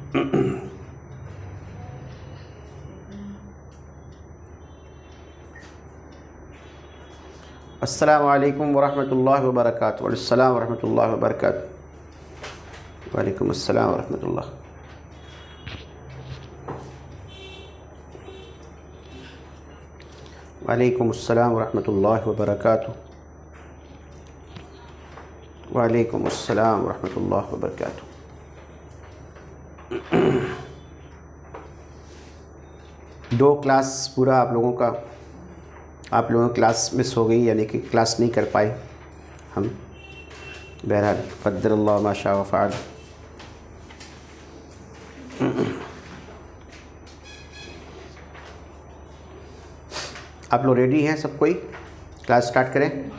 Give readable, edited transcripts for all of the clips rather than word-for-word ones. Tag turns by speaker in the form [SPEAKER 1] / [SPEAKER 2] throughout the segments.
[SPEAKER 1] अस्सलामु अलैकुम वरहमतुल्लाहि वबरकातुहू। वअलैकुमुस्सलाम वरहमतुल्लाहि वबरकातुहू। वअलैकुमुस्सलाम वरहमतुल्लाह। वअलैकुमुस्सलाम वरहमतुल्लाहि वबरकातुहू। वअलैकुमुस्सलाम वरहमतुल्लाहि वबरकातुहू। दो क्लास पूरा आप लोगों की क्लास मिस हो गई, यानी कि क्लास नहीं कर पाए हम। बहरहाल क़द्दरल्लाहु मा शाअ फ़अल। आप लोग रेडी हैं सब कोई? क्लास स्टार्ट करें।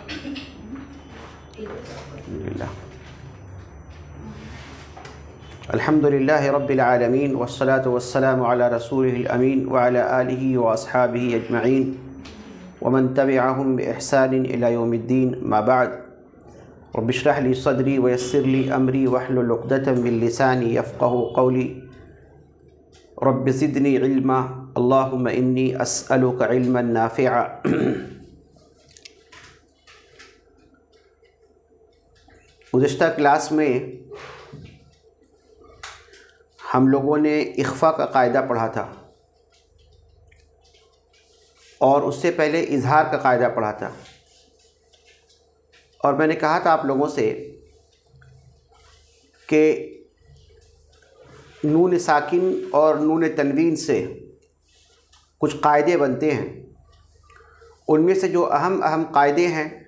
[SPEAKER 1] अल्हम्दुलिल्लाहि रब्बिल आलमीन वस्सलातु वस्सलामु अला रसूलिहिल अमीन व अला आलिहि व अस्हाबिहि अजमईन व मन तबिअहुम बि इहसानिन इला यौमिद्दीन। मा बाद। रब्बि इश्रह ली सदरी व यस्सिर ली अमरी वहलुल उक़दतम मिन लिसानी यफ़क़हू क़ौली। रब्बि ज़िदनी इल्मा। अल्लाहुम्मा इन्नी अस्अलुका इल्मन नाफ़िअ। गुज़िश्ता क्लास में हम लोगों ने इख़्फ़ा का कायदा पढ़ा था और उससे पहले इज़हार का कायदा पढ़ा था। और मैंने कहा था आप लोगों से कि नून साकिन और नून तनवीन से कुछ कायदे बनते हैं। उनमें से जो अहम कायदे हैं,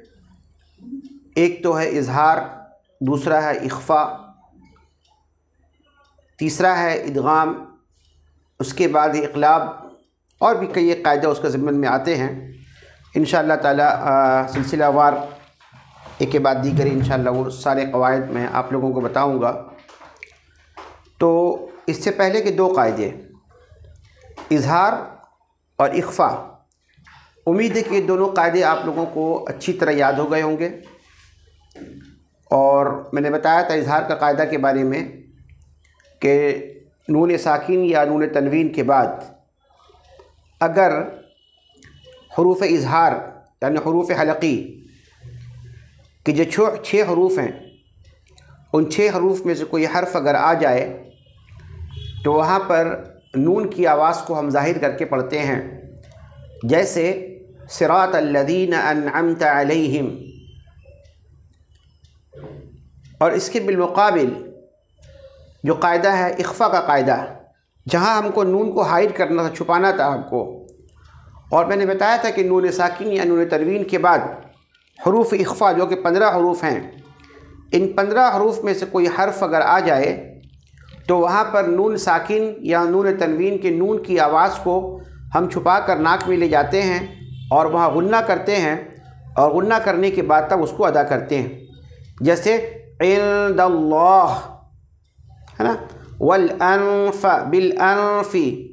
[SPEAKER 1] एक तो है इज़हार, दूसरा है इख़्फ़ा, तीसरा है इदगाम, उसके बाद इक़लाब, और भी कई कायदे उसके ज़िम्मन में आते हैं। इंशाअल्लाह ताला सिलसिलावार एक के बाद दीगर इंशाअल्लाह वो सारे क़वायद मैं आप लोगों को बताऊंगा। तो इससे पहले के दो कायदे, इज़हार और इख़्फ़ा, उम्मीद है कि दोनों कायदे आप लोगों को अच्छी तरह याद हो गए होंगे। और मैंने बताया था इज़हार का कायदा के बारे में कि नून साकिन या नून तनवीन के बाद अगर हुरूफ़ इज़हार यानी हुरूफ़ हलक़ी कि जो 6 हरूफ हैं, उन 6 हरूफ में से कोई हर्फ अगर आ जाए तो वहाँ पर नून की आवाज़ को हम ज़ाहिर करके पढ़ते हैं। जैसे सिरातल लज़ीना अनअमत अलैहिम। और इसके बिलमुक़ाबिल जो कायदा है इख़्फ़ा का कायदा, जहाँ हमको नून को हाइड करना था, छुपाना था हमको। और मैंने बताया था कि नून साकिन या नून तनवीन के बाद हुरूफ़ इख़्फ़ा जो कि 15 हरूफ हैं, इन 15 हरूफ में से कोई हर्फ अगर आ जाए तो वहाँ पर नून साकिन या नून तनवीन के नून की आवाज़ को हम छुपा कर नाक में ले जाते हैं और वहाँ गुन्ना करते हैं, और गुन्ना करने के बाद तब उसको अदा करते हैं। जैसे इंदल्लाह, है ना, वल अनफ़ बिल अनफ़ी।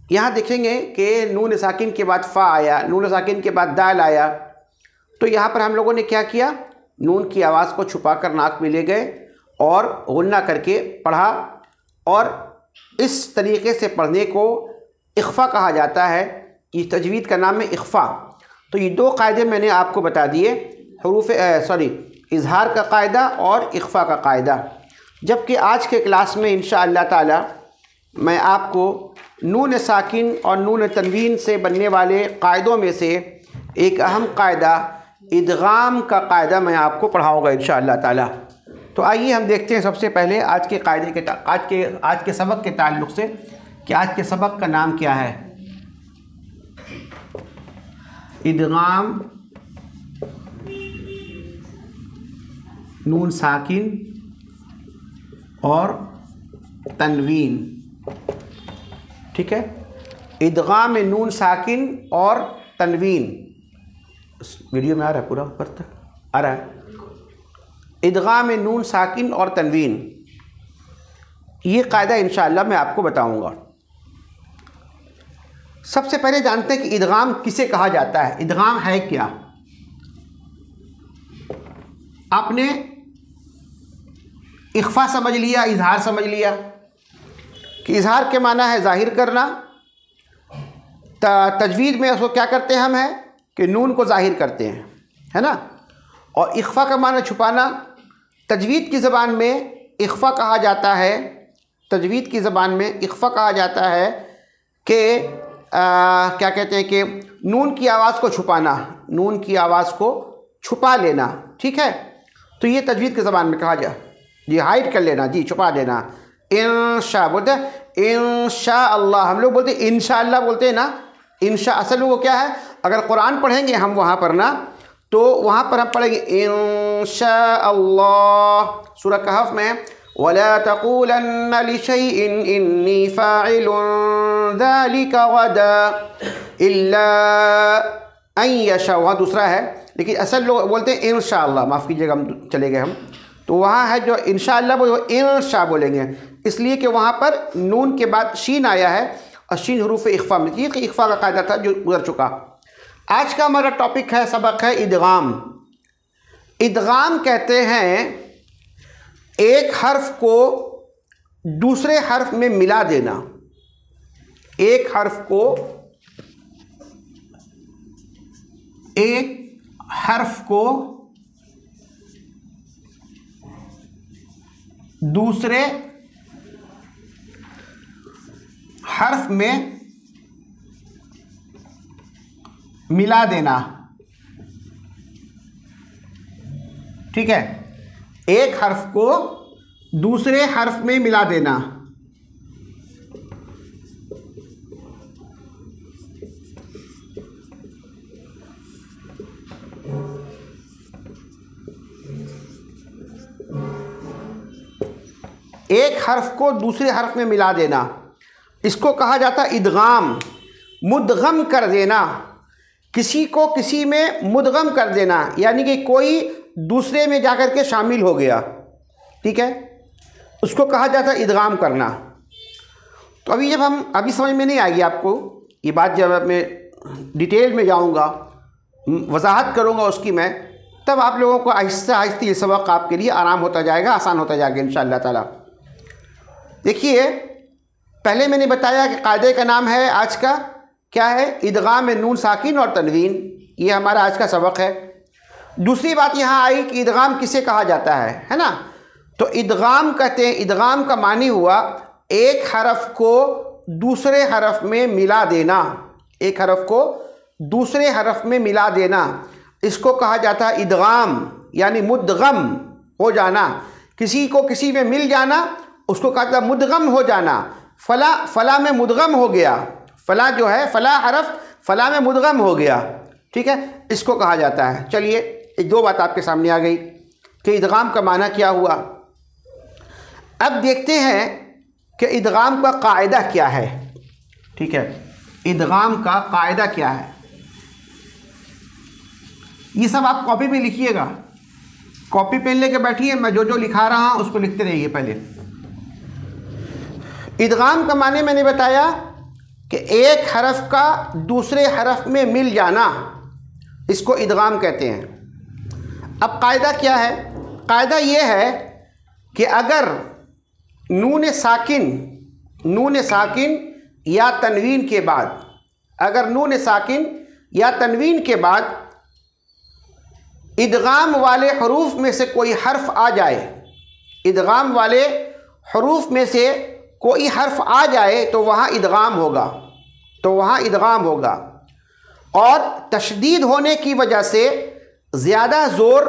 [SPEAKER 1] यहाँ देखेंगे कि नून साकिन के बाद फ़ा आया, नून साकिन के बाद दाल आया, तो यहाँ पर हम लोगों ने क्या किया, नून की आवाज़ को छुपा कर नाक में ले गए और गुन्ना करके पढ़ा। और इस तरीक़े से पढ़ने को इख़्फ़ा कहा जाता है। इस तजवीद का नाम है इख़्फ़ा। तो ये दो कायदे मैंने आपको बता दिए, इज़हार का कायदा और इख़्फ़ा का कायदा। जबकि आज के क्लास में इंशाअल्लाह ताला मैं आपको नून साकिन और नून तनवीन से बनने वाले कायदों में से एक अहम कायदा इदगाम का कायदा मैं आपको पढ़ाऊँगा इंशाअल्लाह ताला। तो आइए हम देखते हैं सबसे पहले आज के कायदे के आज के सबक के ताल्लुक़ से कि आज के सबक का नाम क्या है। इदगाम नून साकिन और तनवीन। ठीक है, इदगाम नून साकिन और तनवीन। वीडियो में आ रहा है पूरा, ऊपर तक आ रहा है। इदगाम नून साकिन और तनवीन, ये कायदा इंशाअल्लाह मैं आपको बताऊंगा। सबसे पहले जानते हैं कि इदगाम किसे कहा जाता है। इदगाम है क्या? आपने इख़्फ़ा समझ लिया, इज़हार समझ लिया, कि इजहार के माना है ज़ाहिर करना, तजवीद में उसको क्या करते हैं हम है कि नून को ज़ाहिर करते हैं, है ना। और इख्फ़ा का माना छुपाना, तजवीद की ज़बान में इख्फ़ा कहा जाता है, तजवीद की ज़बान में इख्फ़ा कहा जाता है कि क्या कहते हैं कि नून की आवाज़ को छुपाना, नून की आवाज़ को छुपा लेना, ठीक है। तो ये तजवीद की ज़बान में कहा जा जी, हाइड कर लेना जी, छुपा देना। इंशा बोलते हैं, इंशाअल्लाह, हम लोग बोलते हैं इंशाअल्लाह बोलते हैं ना, इंशा असल में वो क्या है, अगर कुरान पढ़ेंगे हम वहाँ पर ना, तो वहाँ पर हम पढ़ेंगे इंशाअल्लाह। सूरह कहफ में वला तक़ूलन्ना लिशैइन इन्नी फ़ाइलुन ज़ालिका गदा इल्ला अन यशा, वहाँ दूसरा है, लेकिन असल लोग बोलते हैं इंशाअल्लाह, माफ़ कीजिएगा हम चले गए हम, तो वहाँ है जो इंशाअल्लाह वो इंशा बोलेंगे, इसलिए कि वहाँ पर नून के बाद शीन आया है और शीन हरूफ इख्फ़ा में, ये इख्फ़ा का कायदा था जो गुजर चुका। आज का हमारा टॉपिक है, सबक है इदगाम। इदगाम कहते हैं एक हर्फ को दूसरे हर्फ में मिला देना, एक हर्फ को दूसरे हर्फ में मिला देना, ठीक है, एक हर्फ को दूसरे हर्फ में मिला देना। एक हर्फ को दूसरे हर्फ में मिला देना, इसको कहा जाता है इदगाम। मुदगम कर देना, किसी को किसी में मुदगम कर देना, यानी कि कोई दूसरे में जाकर के शामिल हो गया, ठीक है, उसको कहा जाता है इदगाम करना। तो अभी समझ में नहीं आएगी आपको ये बात, जब मैं डिटेल में जाऊंगा, वजाहत करूंगा उसकी मैं, तब आप लोगों को आहिस्ता आहिस्ता ये सबक आपके लिए आराम होता जाएगा, आसान होता जाएगा इंशाअल्लाह ताला। देखिए, पहले मैंने बताया कि कायदे का नाम है आज का क्या है, इदगाम नून साकिन और तनवीन, ये हमारा आज का सबक है। दूसरी बात यहाँ आई कि इदगाम किसे कहा जाता है ना। तो इदगाम कहते हैं, इदगाम का मानी हुआ एक हरफ को दूसरे हरफ में मिला देना, एक हरफ को दूसरे हरफ में मिला देना, इसको कहा जाता है इदगाम, यानी मुदगम हो जाना, किसी को किसी में मिल जाना, उसको कहा जाता है मुदगम हो जाना। फला में मुदगम हो गया, फला जो है, फला हरफ फला में मुदगम हो गया, ठीक है, इसको कहा जाता है। चलिए, एक दो बात आपके सामने आ गई कि इदगाम का माना क्या हुआ। अब देखते हैं कि इदगाम का कायदा क्या है, ठीक है, इदगाम का कायदा क्या है। ये सब आप कॉपी पे लिखिएगा, कॉपी पेन लेके बैठिए, मैं जो जो लिखा रहा हूँ उसको लिखते रहिए। पहले इदगाम का माने मैंने बताया कि एक हरफ का दूसरे हरफ में मिल जाना, इसको इदगाम कहते हैं। अब कायदा क्या है, कायदा ये है कि अगर नून साकिन या तनवीन के बाद, अगर नून साकिन या तनवीन के बाद इदगाम वाले हरूफ में से कोई हर्फ आ जाए, इदगाम वाले हरूफ में से कोई हर्फ आ जाए तो वहाँ इदगाम होगा, तो वहाँ इदगाम होगा। और तशदीद होने की वजह से ज़्यादा ज़ोर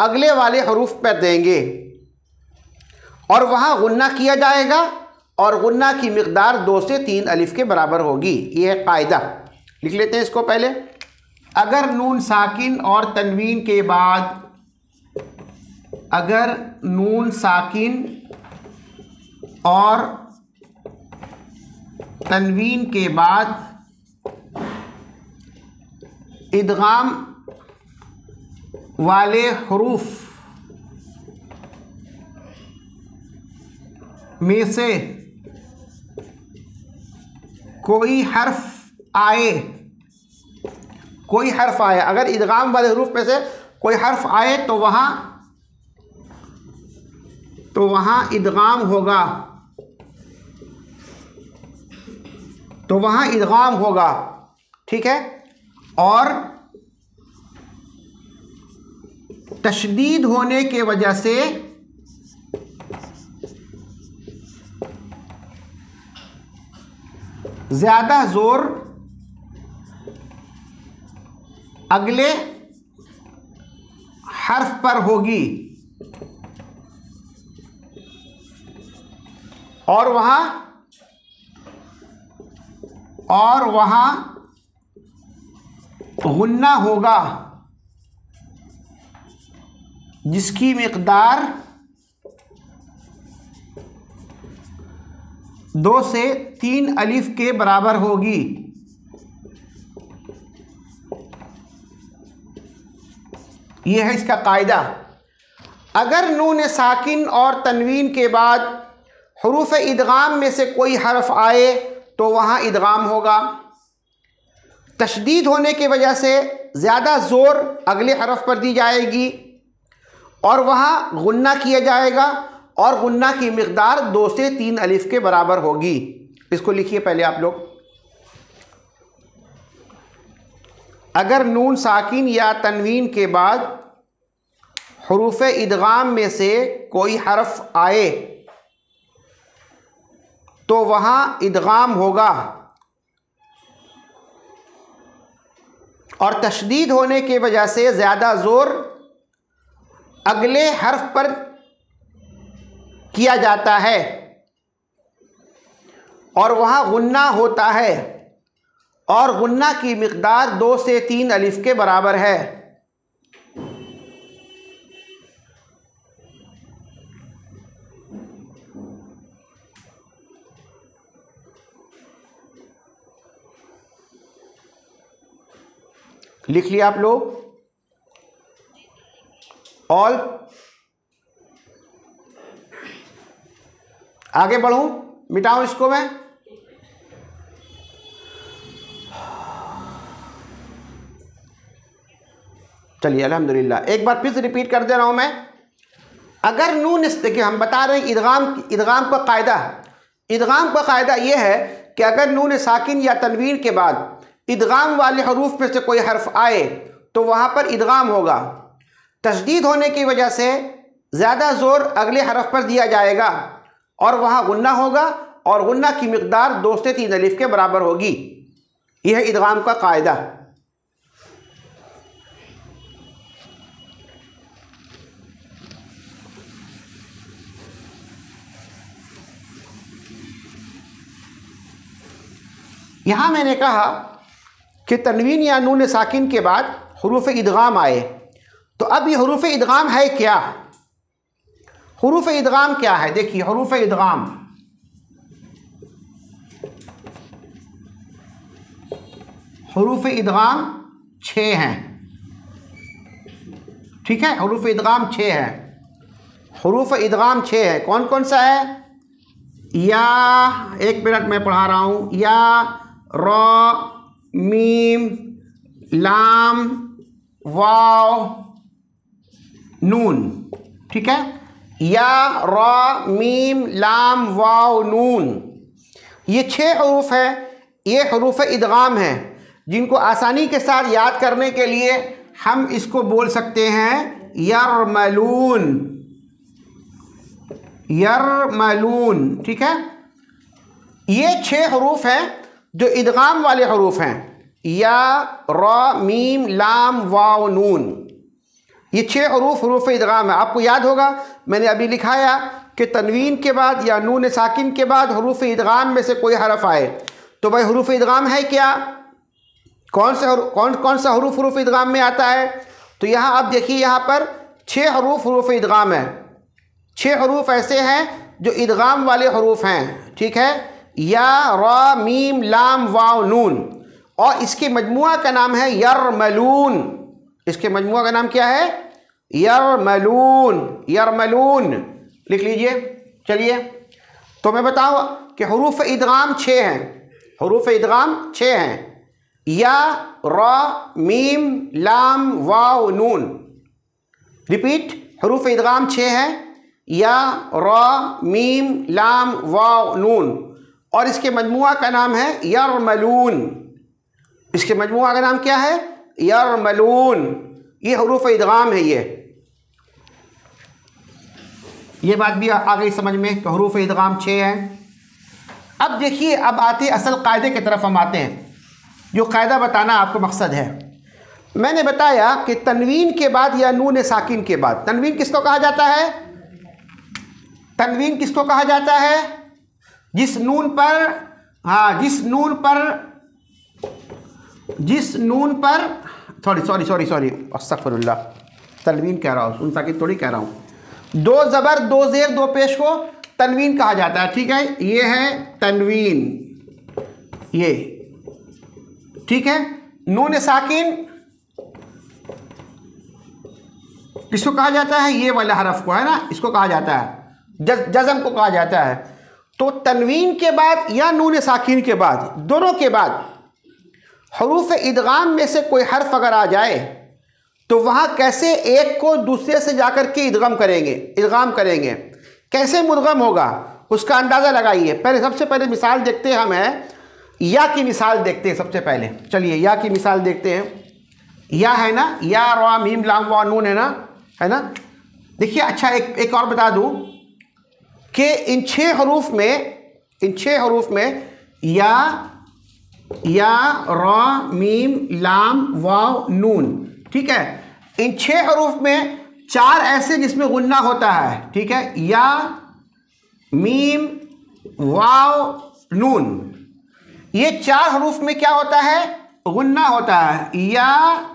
[SPEAKER 1] अगले वाले हरूफ पर देंगे और वहाँ गुन्ना किया जाएगा, और गुन्ना की मिक़दार 2 से 3 अलिफ के बराबर होगी। ये है कायदा, लिख लेते हैं इसको पहले। अगर नून साकिन और तनवीन के बाद, अगर नून साकिन और तनवीन के बाद इदगाम वाले हरूफ में से कोई हर्फ आए, कोई हर्फ आए, अगर इदगाम वाले हरूफ में से कोई हर्फ आए तो वहाँ इदगाम होगा, तो वहाँ इदगाम होगा, ठीक है। और तशदीद होने के वजह से ज़्यादा ज़ोर अगले हर्फ पर होगी और वहाँ गुन्ना होगा जिसकी मिक़दार 2 से 3 अलिफ के बराबर होगी। यह है इसका कायदा। अगर नून साकिन और तनवीन के बाद हुरूफ इदगाम में से कोई हर्फ आए तो वहाँ इदगाम होगा। तशदीद होने की वजह से ज़्यादा ज़ोर अगले हर्फ पर दी जाएगी और वहाँ गुन्ना किया जाएगा और गुन्ना की मिक़दार 2 से 3 अलिफ के बराबर होगी। इसको लिखिए पहले आप लोग। अगर नून साकिन या तनवीन के बाद हुरूफ इदगाम में से कोई हर्फ आए तो वहाँ इदगाम होगा और तशदीद होने की वजह से ज़्यादा ज़ोर अगले हर्फ पर किया जाता है और वहाँ गुन्ना होता है और गुन्ना की मिक़दार 2 से 3 अलिफ के बराबर है। लिख लिया आप लोग? ऑल। आगे बढ़ूं, मिटाऊं इसको मैं? चलिए अल्हम्दुलिल्लाह। एक बार फिर से रिपीट कर दे रहा हूं मैं। अगर नून, देखिए हम बता रहे हैं इदगाम का कायदा यह है कि अगर नून साकिन या तनवीन के बाद इदगाम वाले हरूफ में से कोई हर्फ आए तो वहाँ पर इदगाम होगा। तशदीद होने की वजह से ज़्यादा ज़ोर अगले हर्फ पर दिया जाएगा और वहाँ गुन्ना होगा और गुन्ना की मिक़दार 2 से 3 अलिफ के बराबर होगी। यह है इदगाम का कायदा। यहाँ मैंने कहा कि तनवीन या नून साकिन के बाद हुरूफ इदगाम आए, तो अब ये हुरूफ इदगाम है क्या? हुरूफ इदगाम क्या है? देखिए हुरूफ इदगाम हुरूफ इदगाम 6 हैं, ठीक है। हुरूफ इदगाम 6 है। हुरूफ इदगाम 6 है। कौन कौन सा है? या, एक मिनट मैं पढ़ा रहा हूँ। या, रा, मीम, लाम, वाव, नून, ठीक है। या, रा, मीम, लाम, वाव, नून, ये 6 हरूफ है। ये हरूफ इदगाम हैं जिनको आसानी के साथ याद करने के लिए हम इसको बोल सकते हैं यरमलून, यरमलून, ठीक है। ये 6 हरूफ हैं जो इदगाम वाले हरूफ हैं। या, रा, मीम, लाम, वाव, नून, ये 6 हरूफ इदगाम है। आपको याद होगा मैंने अभी लिखाया कि तनवीन के बाद या नून साकिन के बाद हरूफ इदगाम में से कोई हरफ आए तो भाई हरूफ इदगाम है क्या? कौन सा हरूफ इदगाम में आता है? तो यहाँ आप देखिए, यहाँ पर 6 हरूफ इदगाम है। 6 हरूफ ऐसे हैं जो इदगाम वाले हरूफ हैं, ठीक है। या, रा, मीम, लाम, वाव, नून, और इसके मजमुआ का नाम है यरमलून। इसके मजमुआ का नाम क्या है? यरमलून, यरमलून, लिख लीजिए। चलिए तो मैं बताऊँ कि हरूफ इदगाम 6 हैं। हरूफ इदगाम 6 हैं। या, रा, मीम, लाम, वाव, नून। रिपीट, हरूफ इदगाम 6 हैं। या, रा, मीम, लाम, वाव, नून, और इसके मजमुआ का नाम है यरमलून। इसके मजमुआ का नाम क्या है? यरमलून। ये हरूफ इदगाम है। ये बात भी आ गई समझ में। तो हरूफ इदगाम 6 हैं। अब देखिए, अब आते असल कायदे की तरफ हम आते हैं, जो कायदा बताना आपको मकसद है। मैंने बताया कि तनवीन के बाद या नून साकिन के बाद, तनवीन किसको कहा जाता है? तनवीन किसको कहा जाता है? जिस नून पर, हाँ, जिस नून पर सॉरी अस्तगफिरुल्लाह, तनवीन कह रहा हूँ, नून साकिन थोड़ी कह रहा हूँ। 2 ज़बर 2 ज़ेर 2 पेश को तनवीन कहा जाता है। ठीक है, ये है तनवीन, ये ठीक है। नून साकिन किसको कहा जाता है? ये वाला हरफ को, है ना, इसको कहा जाता है, जज़म को कहा जाता है। तो तनवीन के बाद या नून साकिन के बाद, दोनों के बाद हरूफ इदगाम में से कोई हर्फ अगर आ जाए तो वहाँ कैसे एक को दूसरे से जाकर के इदगाम करेंगे, कैसे मुदगम होगा, उसका अंदाज़ा लगाइए। सबसे पहले मिसाल देखते हैं, हम है या की मिसाल देखते हैं सबसे पहले। चलिए या की मिसाल देखते हैं। या है ना, या रा मीम लाम वा नून है ना। देखिए, अच्छा एक और बता दूं कि इन 6 हरूफ में या रा मीम लाम वाव नून, ठीक है, इन 6 हरूफ में 4 ऐसे जिसमें गुन्ना होता है। ठीक है, या मीम वाव नून, ये 4 हरूफ में क्या होता है? गुन्ना होता है। या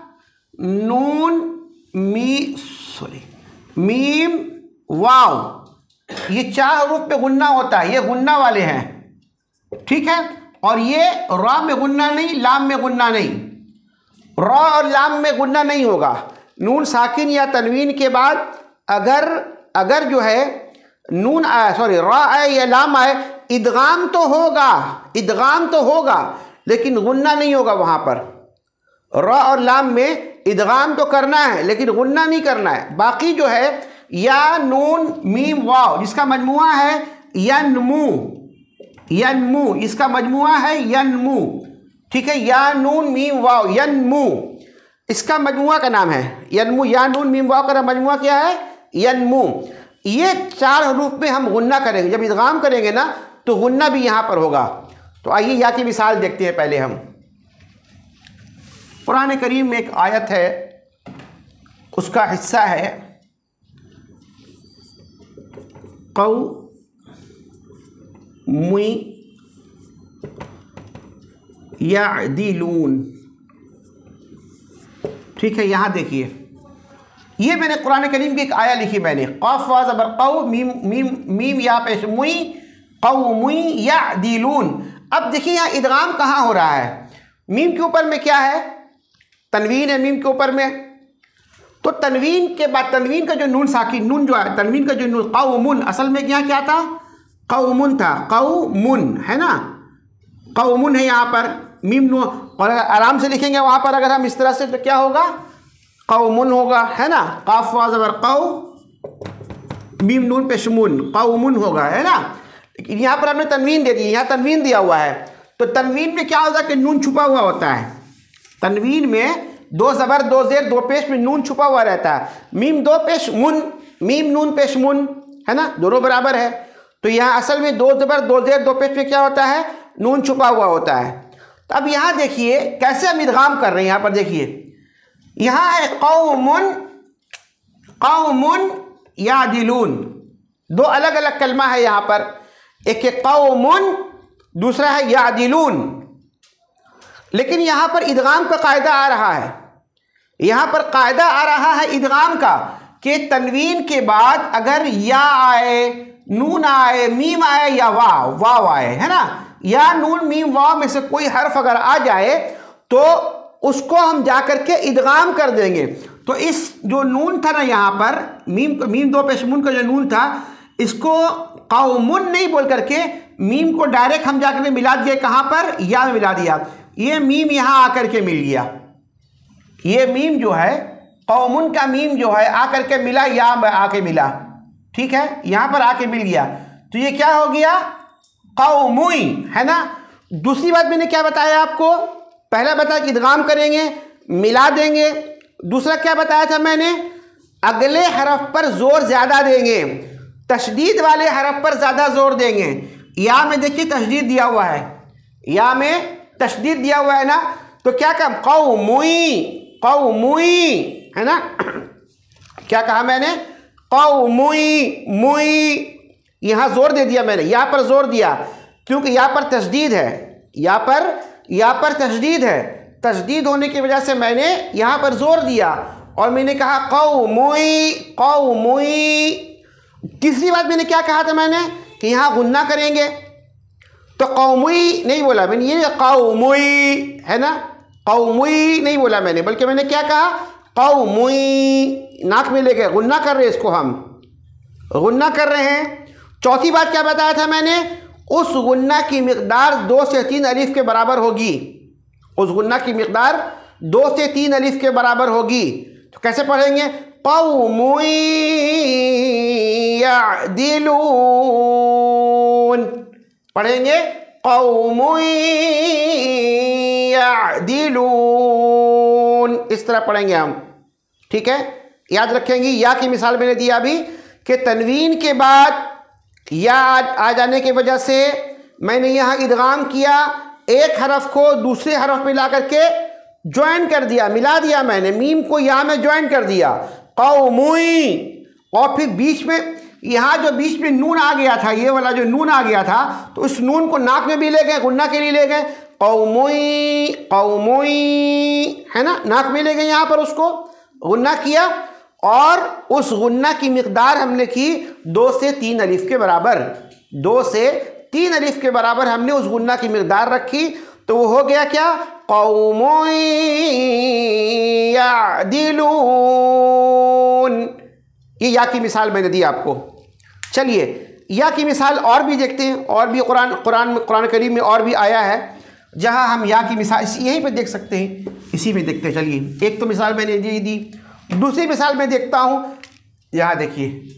[SPEAKER 1] नून मीम वाव, ये 4 हरूफ पे गुन्ना होता है, ये गुन्ना वाले हैं। ठीक है, और ये रा में गुन्ना नहीं, लाम में गुन्ना नहीं, रा और लाम में गुन्ना नहीं होगा। नून साकिन या तनवीन के बाद अगर जो है नून आए, रा आए या लाम आए, इदगाम तो होगा लेकिन गुन्ना नहीं होगा। वहाँ पर रा और लाम में इदगाम तो करना है लेकिन गुन्ना नहीं करना है। बाकी जो है या नून मीम वाव, जिसका मजमुआ है यनमू, इसका मजमुआ है यनमू। ठीक है, या नून मीम वाव यनमू, इसका मजमुआ का नाम है यनमू। या नून मीम वाव का मजमुआ क्या है? यनमू। ये 4 हरूफ में हम गुन्ना करेंगे। जब इदगाम करेंगे ना तो गुन्ना भी यहाँ पर होगा। तो आइए या की मिसाल देखते हैं पहले हम। कुरान करीम में एक आयत है, उसका हिस्सा है क़ौमुन यअदिलून। ठीक है, यहाँ देखिए, ये मैंने कुरान करीम की एक आया लिखी, मैंने क़ाफ़ वा ज़बर क़ौ मीम या पेश मुई क़ौमुन यअदिलून। अब देखिए यहाँ इदगाम कहाँ हो रहा है? मीम के ऊपर में क्या है? तनवीन है मीम के ऊपर में। तो तनवीन के बाद तनवीन का जो नून साकिन, नून जो है तनवीन का जो नून, क़ौमुन, असल में यहाँ क्या था? क़ौमुन था, क़ौमुन है ना, क़ौमुन है यहाँ पर मीम नून। और अगर आराम से लिखेंगे वहाँ पर अगर हम इस तरह से, तो क्या होगा? क़ौमुन होगा, है ना। क़ाफ़ वा ज़बर क़ौ मीम नून पेश मुन, क़ौमुन होगा, है ना। लेकिन यहाँ पर हमने तनवीन दे दी, यहाँ तनवीन दिया हुआ है। तो तनवीन में क्या होता है कि नून छुपा हुआ होता है। तनवीन में 2 ज़बर 2 ज़ेर 2 पेश में नून छुपा हुआ रहता है। मीम 2 पेश मुन, मीम नून पेश मुन, है ना, दोनों बराबर है। तो यहाँ असल में 2 ज़बर 2 ज़ेर 2 पेश में क्या होता है? नून छुपा हुआ होता है। तो अब यहाँ देखिए कैसे हम इदगाम कर रहे हैं। यहाँ पर देखिए, यहाँ है क़ौमुन यादिलून, 2 अलग अलग कलमा है यहाँ पर। एक है क़ौमुन, दूसरा है यादिलून। लेकिन यहाँ पर इदगाम का कायदा आ रहा है, यहाँ पर कायदा आ रहा है इदगाम का कि तनवीन के बाद अगर या आए, नून आए, मीम आए या वाव आए, है ना, या नून मीम वाव में से कोई हर्फ अगर आ जाए तो उसको हम जाकर के इदगाम कर देंगे। तो इस जो नून था ना यहाँ पर, मीम 2 पेश मुन का जो नून था, इसको क़ौमुन नहीं बोल करके मीम को डायरेक्ट हम जाकर के मिला दिए। कहाँ पर? या में मिला दिया। ये मीम यहाँ आकर के मिल गया। ये मीम जो है क़ौमुन का मीम जो है आकर के मिला, या में आके मिला। ठीक है, यहाँ पर आके मिल गया। तो ये क्या हो गया? कौमुई, है ना। दूसरी बात मैंने क्या बताया आपको, पहला बताया कि इदगाम करेंगे, मिला देंगे। दूसरा क्या बताया था मैंने, अगले हरफ पर जोर ज़्यादा देंगे, तशदीद वाले हरफ पर ज़्यादा जोर देंगे। या में देखिए तशदीद दिया हुआ है, या में तशदीद दिया हुआ है ना, तो क्या कहा, कौमुई, कौमुई, है ना। क्या कहा मैंने, कौमुई, मुई, यहाँ जोर दे दिया मैंने, यहाँ पर जोर दिया क्योंकि यहाँ पर तशदीद है, यहाँ पर तशदीद है। तशदीद होने की वजह से मैंने यहाँ पर जोर दिया और मैंने कहा कौमुई, कौमुई। तीसरी बात मैंने क्या कहा था मैंने कि यहाँ गुन्ना करेंगे, तो कौमुई नहीं बोला मैंने, ये कौमुई, है ना, कौमुई नहीं बोला मैंने, बल्कि मैंने क्या कहा, कौमुई, नाक में ले गए, गुन्ना कर रहे हैं, इसको हम गुन्ना कर रहे हैं। चौथी बात क्या बताया था मैंने, उस गुन्ना की मिकदार 2 से 3 अलिफ के बराबर होगी, उस गुन्ना की मिकदार 2 से 3 अलिफ के बराबर होगी। तो कैसे पढ़ेंगे, कौमुई यअदिलून, पढ़ेंगे कौमुई यअदिलून, इस तरह पढ़ेंगे हम, ठीक है। याद रखेंगे, या की मिसाल मैंने दिया अभी कि तनवीन के बाद या आ जाने की वजह से मैंने यहाँ इदगाम किया, एक हरफ को दूसरे हरफ में ला करके ज्वाइन कर दिया, मिला दिया मैंने, मीम को या में ज्वाइन कर दिया, कौमुई। और फिर बीच में, यहाँ जो बीच में नून आ गया था, ये वाला जो नून आ गया था, तो उस नून को नाक में भी ले गए, गुन्ना के लिए ले गए, कौमुई, कौमुई, है ना, नाक में ले गए, यहाँ पर उसको गुन्ना किया और उस गुन्ना की मिकदार हमने की 2 से 3 अलिफ के बराबर, 2 से 3 अलिफ के बराबर हमने उस गुन्ना की मिकदार रखी। तो वो हो गया क्या, कौमुई यअदिलून। ये या की मिसाल मैंने दी आपको। चलिए या की मिसाल और भी देखते हैं, और भी कुरान करीम में और भी आया है जहां हम या की मिसाल यहीं पे देख सकते हैं, इसी में देखते हैं। चलिए एक तो मिसाल मैंने ये दी, दूसरी मिसाल मैं देखता हूं, यहाँ देखिए,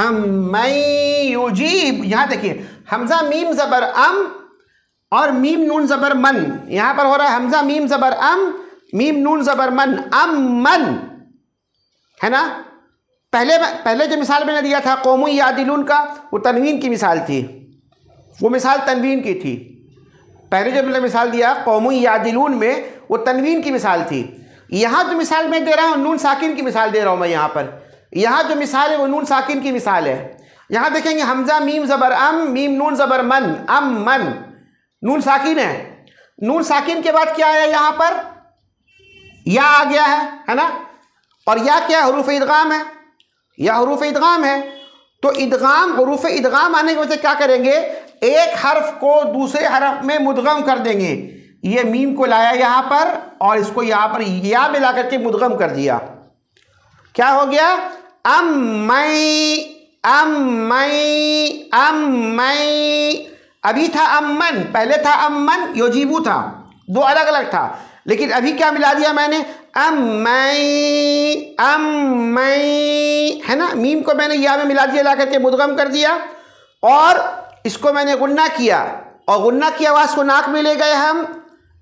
[SPEAKER 1] मैं युजीब, यहाँ देखिए हमजा मीम ज़बर अम और मीम नून ज़बर मन, यहाँ पर हो रहा है हमजा मीम ज़बर अम, मीम नून ज़बर मन, मन, है ना। पहले जो मिसाल मैंने दिया था कौमुई यअदिलून का, वो तनवीन की मिसाल थी, वो मिसाल तनवीन की थी। पहले जो मैंने मिसाल दिया कौमुई यअदिलून में, वो तनवीन की मिसाल थी। यहाँ जो मिसाल मैं दे रहा हूँ, नून साकिन की मिसाल दे रहा हूँ मैं यहाँ पर, यहाँ जो मिसाल है वो नून साकिन की मिसाल है। यहाँ देखेंगे हमजा मीम ज़बर अम, मीम नून ज़बर मन, मन, नून साकिन है, नून साकिन के बाद क्या आया, यहाँ पर या आ गया है ना। और या क्या, हरूफ इदगाम है, या हरूफ इदगाम है। तो इदगाम, हरूफ इदगाम आने की वजह से क्या करेंगे, एक हर्फ को दूसरे हर्फ में मुदगम कर देंगे। ये मीम को लाया यहाँ पर और इसको यहाँ पर या मिला करके मुदगम कर दिया। क्या हो गया, अम्मई, अभी था अम्मन, पहले था अम्मन, युजीबु था, दो अलग अलग था, लेकिन अभी क्या मिला दिया मैंने, अम्मई, है ना। मीम को मैंने या में मिला दिया, ला करके मुदगम कर दिया और इसको मैंने गुन्ना किया, और गुन्ना की आवाज़ को नाक में ले गए हम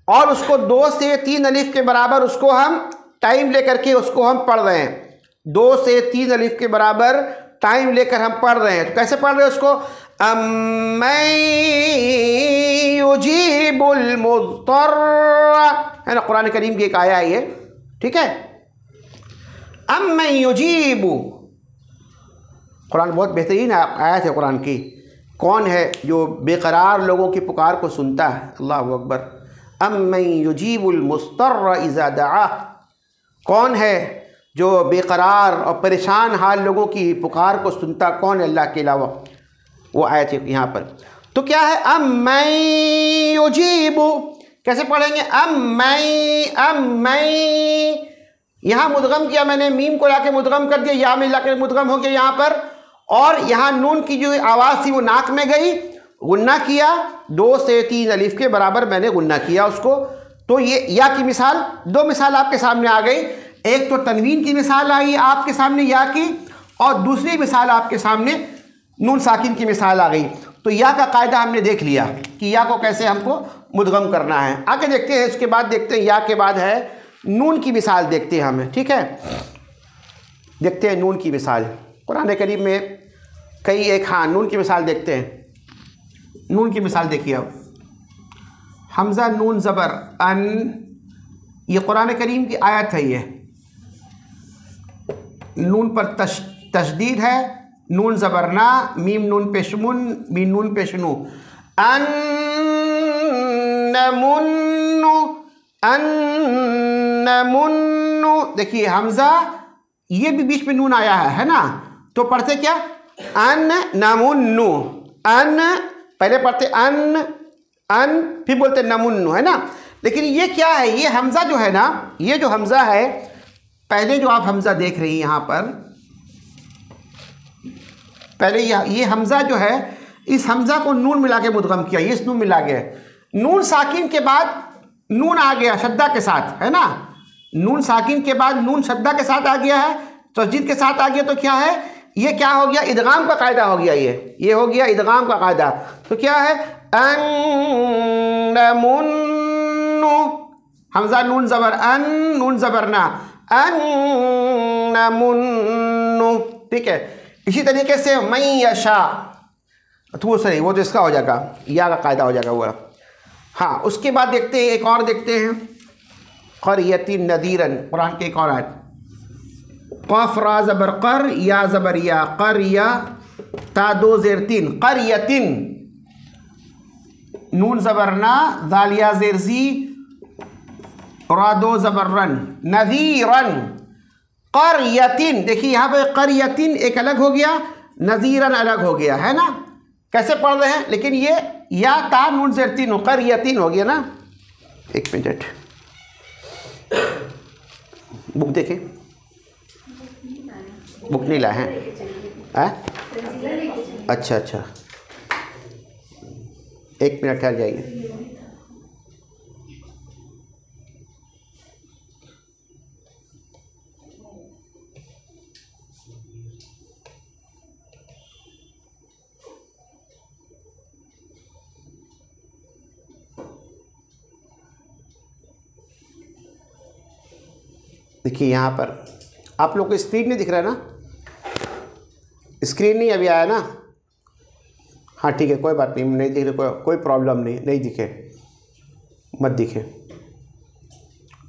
[SPEAKER 1] और उसको 2 से 3 अलिफ के बराबर उसको हम टाइम लेकर के उसको हम पढ़ रहे हैं, 2 से 3 अलिफ के बराबर टाइम लेकर हम पढ़ रहे हैं। तो कैसे पढ़ रहे हैं उसको, अम्मै युजीबुल मुज़्तर्र, है ना, कुरान करीम की एक आया है ये, ठीक है। अम्मै युजीबु, कुरान बहुत बेहतरीन आयत है कुरान की। कौन है जो बेकरार लोगों की पुकार को सुनता है, अल्लाहु अकबर। अम्मै युजीबुल मुज़्तर्र इज़ा दआ, कौन है जो बेकरार और परेशान हाल लोगों की पुकार को सुनता, कौन है अल्लाह के अलावा, वो आयत है यहाँ पर। तो क्या है, अम्मै युजीबु, कैसे पढ़ेंगे, अम्मै, यहाँ मुदगम किया मैंने, मीम को लाके मुदगम कर दिया, या में लाके मुदगम हो गया यहाँ पर, और यहाँ नून की जो आवाज़ थी वो नाक में गई गुन्ना किया, 2 से 3 अलिफ के बराबर मैंने गुन्ना किया उसको। तो ये या की मिसाल, 2 मिसाल आपके सामने आ गई। एक तो तनवीन की मिसाल आई आपके सामने या की, और दूसरी मिसाल आपके सामने नून साकिन की मिसाल आ गई। तो या का कायदा हमने देख लिया कि या को कैसे हमको मुदगम करना है। आगे देखते हैं, इसके बाद देखते हैं या के बाद है नून की मिसाल देखते हैं हमें, ठीक है। देखते हैं नून की मिसाल कुरान करीम में कई एक, हाँ नून की मिसाल देखते हैं। नून की मिसाल देखिए अब, हमज़ा नून ज़बर अन, ये कुरान करीम की आयत है। ये नून पर तशदीद है, नून ज़बर ना, मीम नून पेशमुन, मीम नून पेशनू। अन्नमुन्नु, अन्नमुन्नु, देखिए हमज़ा ये भी बीच में नून आया है ना, तो पढ़ते क्या अन्नमुन्नु, अन पहले पढ़ते अन, फिर बोलते नमुन्नु, है ना। लेकिन ये क्या है, ये हमज़ा जो है ना, ये जो हमज़ा है, पहले जो आप हमज़ा देख रही हैं यहाँ पर, पहले ये हमज़ा जो है, इस हमज़ा को नून मिला के मुदगम किया, ये इस नून मिला गया। नून साकिन के बाद नून आ गया शद्दा के साथ, है ना। नून साकिन के बाद नून शद्दा के साथ आ गया है, तस्दीद के साथ आ गया। तो क्या है, ये क्या हो गया, इदगाम का कायदा हो गया। ये हो गया इदगाम का कायदा। तो क्या है, अन्नमुन्नु, हमज़ा नून ज़बर अन, नून ज़बर ना, अन्नमुन्नु, ठीक है। इसी तरीके से मैं यशा, तो सही वो तो इसका हो जाएगा, या का कायदा हो जाएगा वो। हाँ, उसके बाद देखते हैं, एक और देखते हैं, क़रियतिन नदीरन, कुरान के एक और आयत। क़ाफ़ रा ज़बर क़र, या ज़बर या, क़रिया, ता 2 ज़ेर 3, क़रियतिन, नून ज़बर ना, ज़ाल या ज़ेर ज़ी, रा 2 ज़बर रन, नज़ीरन, क़रियतिन। देखिए यहाँ पे क़रियतिन एक अलग हो गया, नज़ीरन अलग हो गया, है ना। कैसे पढ़ रहे हैं, लेकिन ये या ता नून ज़ेर 3 क़रियतिन हो गया ना। एक मिनट, बुक देखें, बुक नहीं लाए हैं, अच्छा अच्छा, एक मिनट ठहर जाइए। देखिए यहाँ पर आप लोग को स्क्रीन नहीं दिख रहा है ना, स्क्रीन नहीं अभी आया ना। हाँ ठीक है, कोई बात नहीं, नहीं दिख रहे, कोई प्रॉब्लम नहीं, नहीं दिखे मत दिखे,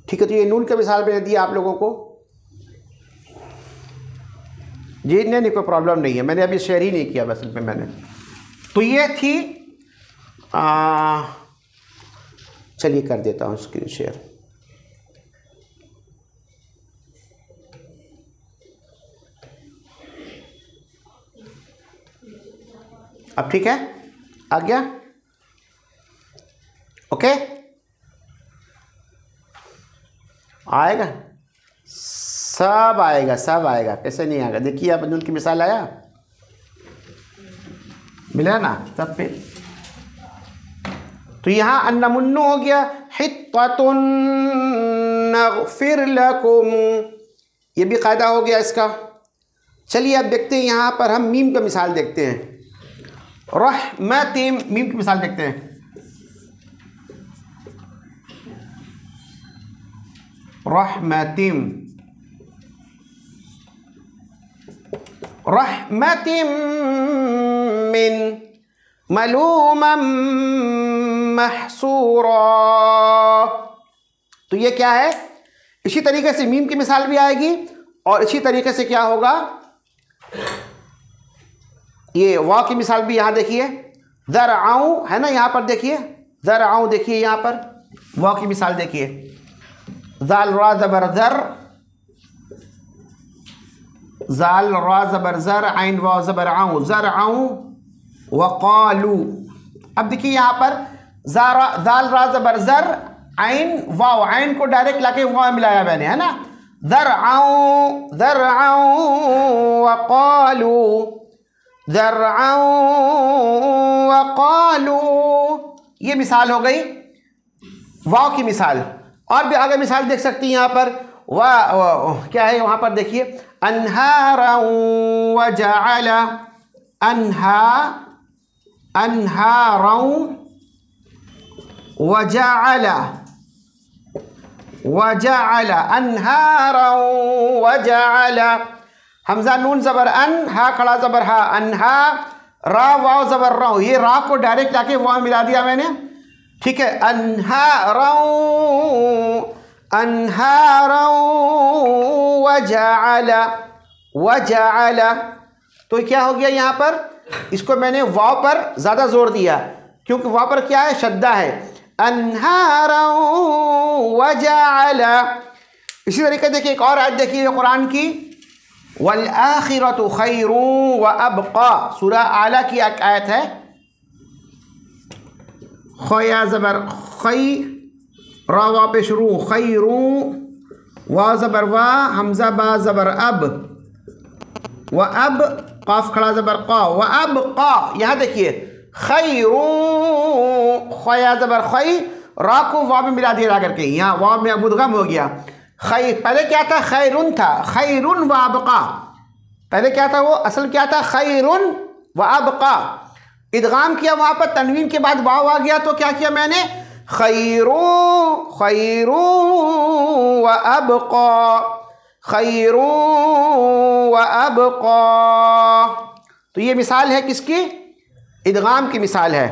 [SPEAKER 1] ठीक है। तो ये नून का मिसाल मैंने दिया आप लोगों को जी, नहीं कोई प्रॉब्लम नहीं है, मैंने अभी शेयर ही नहीं किया बस में मैंने। तो ये थी, चलिए कर देता हूँ स्क्रीन शेयर। अब ठीक है, आ गया, ओके, आएगा, सब आएगा, सब आएगा, कैसे नहीं आएगा। देखिए आप नून की मिसाल आया, मिला ना सब पे। तो यहाँ अन्नमुन्नु हो गया, हित्ततुन नग़फिर लकुम, ये भी कायदा हो गया इसका। चलिए अब देखते हैं, यहाँ पर हम मीम का मिसाल देखते हैं। रहमतिम, मीम की मिसाल देखते हैं। रहमतिम, रहमतिम मिन मलूमम महसूरा। तो ये क्या है, इसी तरीके से मीम की मिसाल भी आएगी, और इसी तरीके से क्या होगा, ये वाव की मिसाल भी यहाँ देखिए, ज़रअऊ है ना, यहाँ पर देखिए ज़रअऊ, देखिए यहाँ पर वाव की मिसाल देखिए, ज़ाल रा ज़बर ज़र, ज़ाल रा ज़बर ज़र, आइन वाव ज़बर आऊ, ज़रअऊ वक़ालू। अब देखिए यहाँ पर ज़ाल रा ज़बर ज़र, आइन वाव, आइन को डायरेक्ट लाके वाव मिलाया मैंने, है ना। ज़रअऊ ज़रअऊ वक़ालू, ज़रअन व क़ालू, ये मिसाल हो गई वाव की मिसाल। और भी आगे मिसाल देख सकती हैं यहाँ पर, क्या है वहाँ पर देखिए, अन्हारन व जअल, अन्हारन व जअल, अन्हारन व जअल, हमजा नून ज़बर अन, हा खड़ा ज़बर हा, अन्हा, रा वाव ज़बर रा, ये रा को डायरेक्ट आके वाव मिला दिया मैंने, ठीक है। अन्हारन व जअल, तो क्या हो गया यहाँ पर, इसको मैंने वाव पर ज़्यादा जोर दिया क्योंकि वाव पर क्या है, शद्दा है। अन्हारन व जअल। इसी तरीके देखिए एक और आयत देखिए कुरान की, वल आखिरतु खैरुन व अबका, सूरह आला की एक आयत है। खया ज़बर खै, रा वा पे शुरू, खैरुन, वा ज़बर वा, हमज़ा बा ज़बर अब, व अब, काफ खड़ा ज़बर क़ा, व अब क़ा। यहाँ देखिए खैरुन, खया ज़बर खै, रा को वाव में मिला दिया करके, यहाँ वाव में मुदगम हो गया। खै पहले क्या था, खैरुन था, खैरुन व अबका, पहले क्या था वो, असल क्या था, खैरुन व अबका। इदगाम किया वहाँ पर, तनवीन के बाद वाव आ गया तो क्या किया मैंने, खैरुन, खैरुन व अबका, खैरुन व अबका। तो ये मिसाल है किसकी, इदगाम की मिसाल है,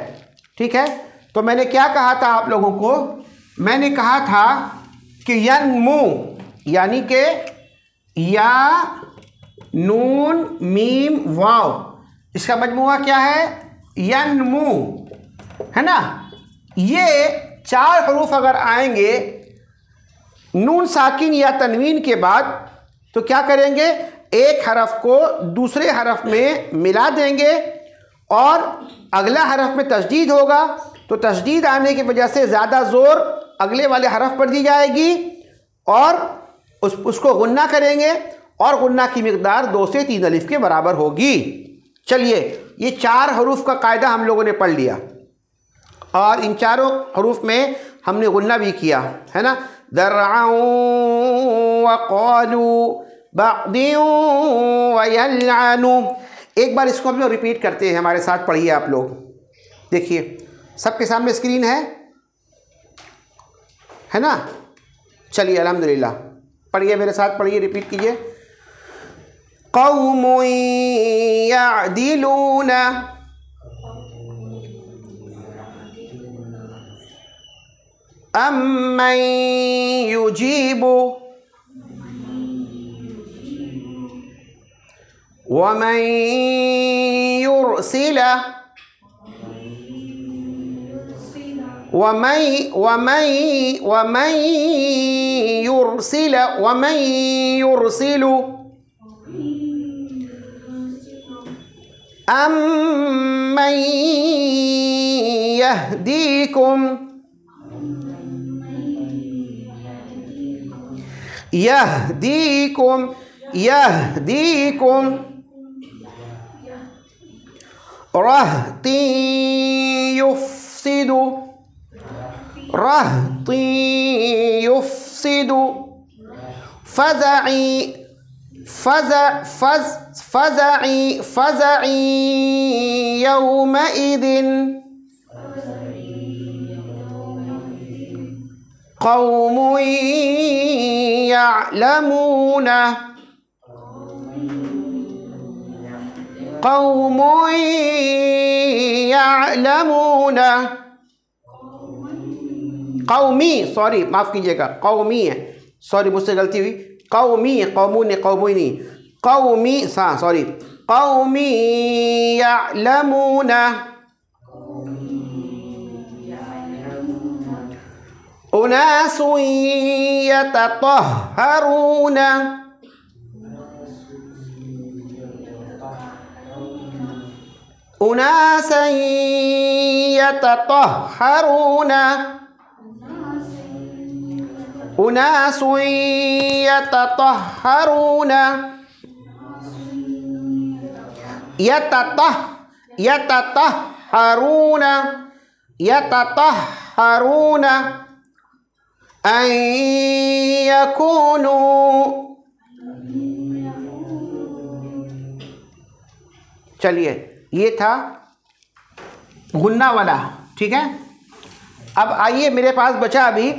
[SPEAKER 1] ठीक है। तो मैंने क्या कहा था आप लोगों को, मैंने कहा था कि यनमू, यानी कि या नून मीम वाव, इसका मजमुआ क्या है, यनमू, है ना। ये 4 हरूफ अगर आएंगे नून साकिन या तनवीन के बाद तो क्या करेंगे, एक हरफ को दूसरे हरफ में मिला देंगे और अगला हरफ में तशदीद होगा, तो तशदीद आने की वजह से ज़्यादा ज़ोर अगले वाले हरफ पर दी जाएगी और उसको गुन्ना करेंगे और गुन्ना की मिकदार 2 से 3 अलिफ के बराबर होगी। चलिए, ये 4 हरूफ का कायदा हम लोगों ने पढ़ लिया और इन चारों हरूफ में हमने गुन्ना भी किया, है ना। ज़रअन व क़ालू बअदिन व यलअनु। एक बार इसको हम लोग रिपीट करते हैं, हमारे साथ पढ़िए आप लोग। देखिए सबके सामने स्क्रीन है ना। चलिए अल्हम्दुलिल्लाह, पढ़िए मेरे साथ, पढ़िए, रिपीट कीजिए। क़ौमुन यअदिलून, अम्मन युजीबु वमन युरसिल वमन युरसिलु अम्मन यहदीकुम रहती युफ्सिदु फज़ई यौमइदिन क़ौमुन यअलमून कौमी, सॉरी माफ़ कीजिएगा, कौमी है, सॉरी मुझसे गलती हुई, कौमी है, कौमू ने कौमू नहीं, कौमी, हाँ सॉरी, कौमी यअलमून उनासुन यततहरून उनासन यततहरून उनासुन यततहरून यततहरून अन यकूनू। चलिए, ये था गुन्ना वाला, ठीक है। अब आइए, मेरे पास बचा अभी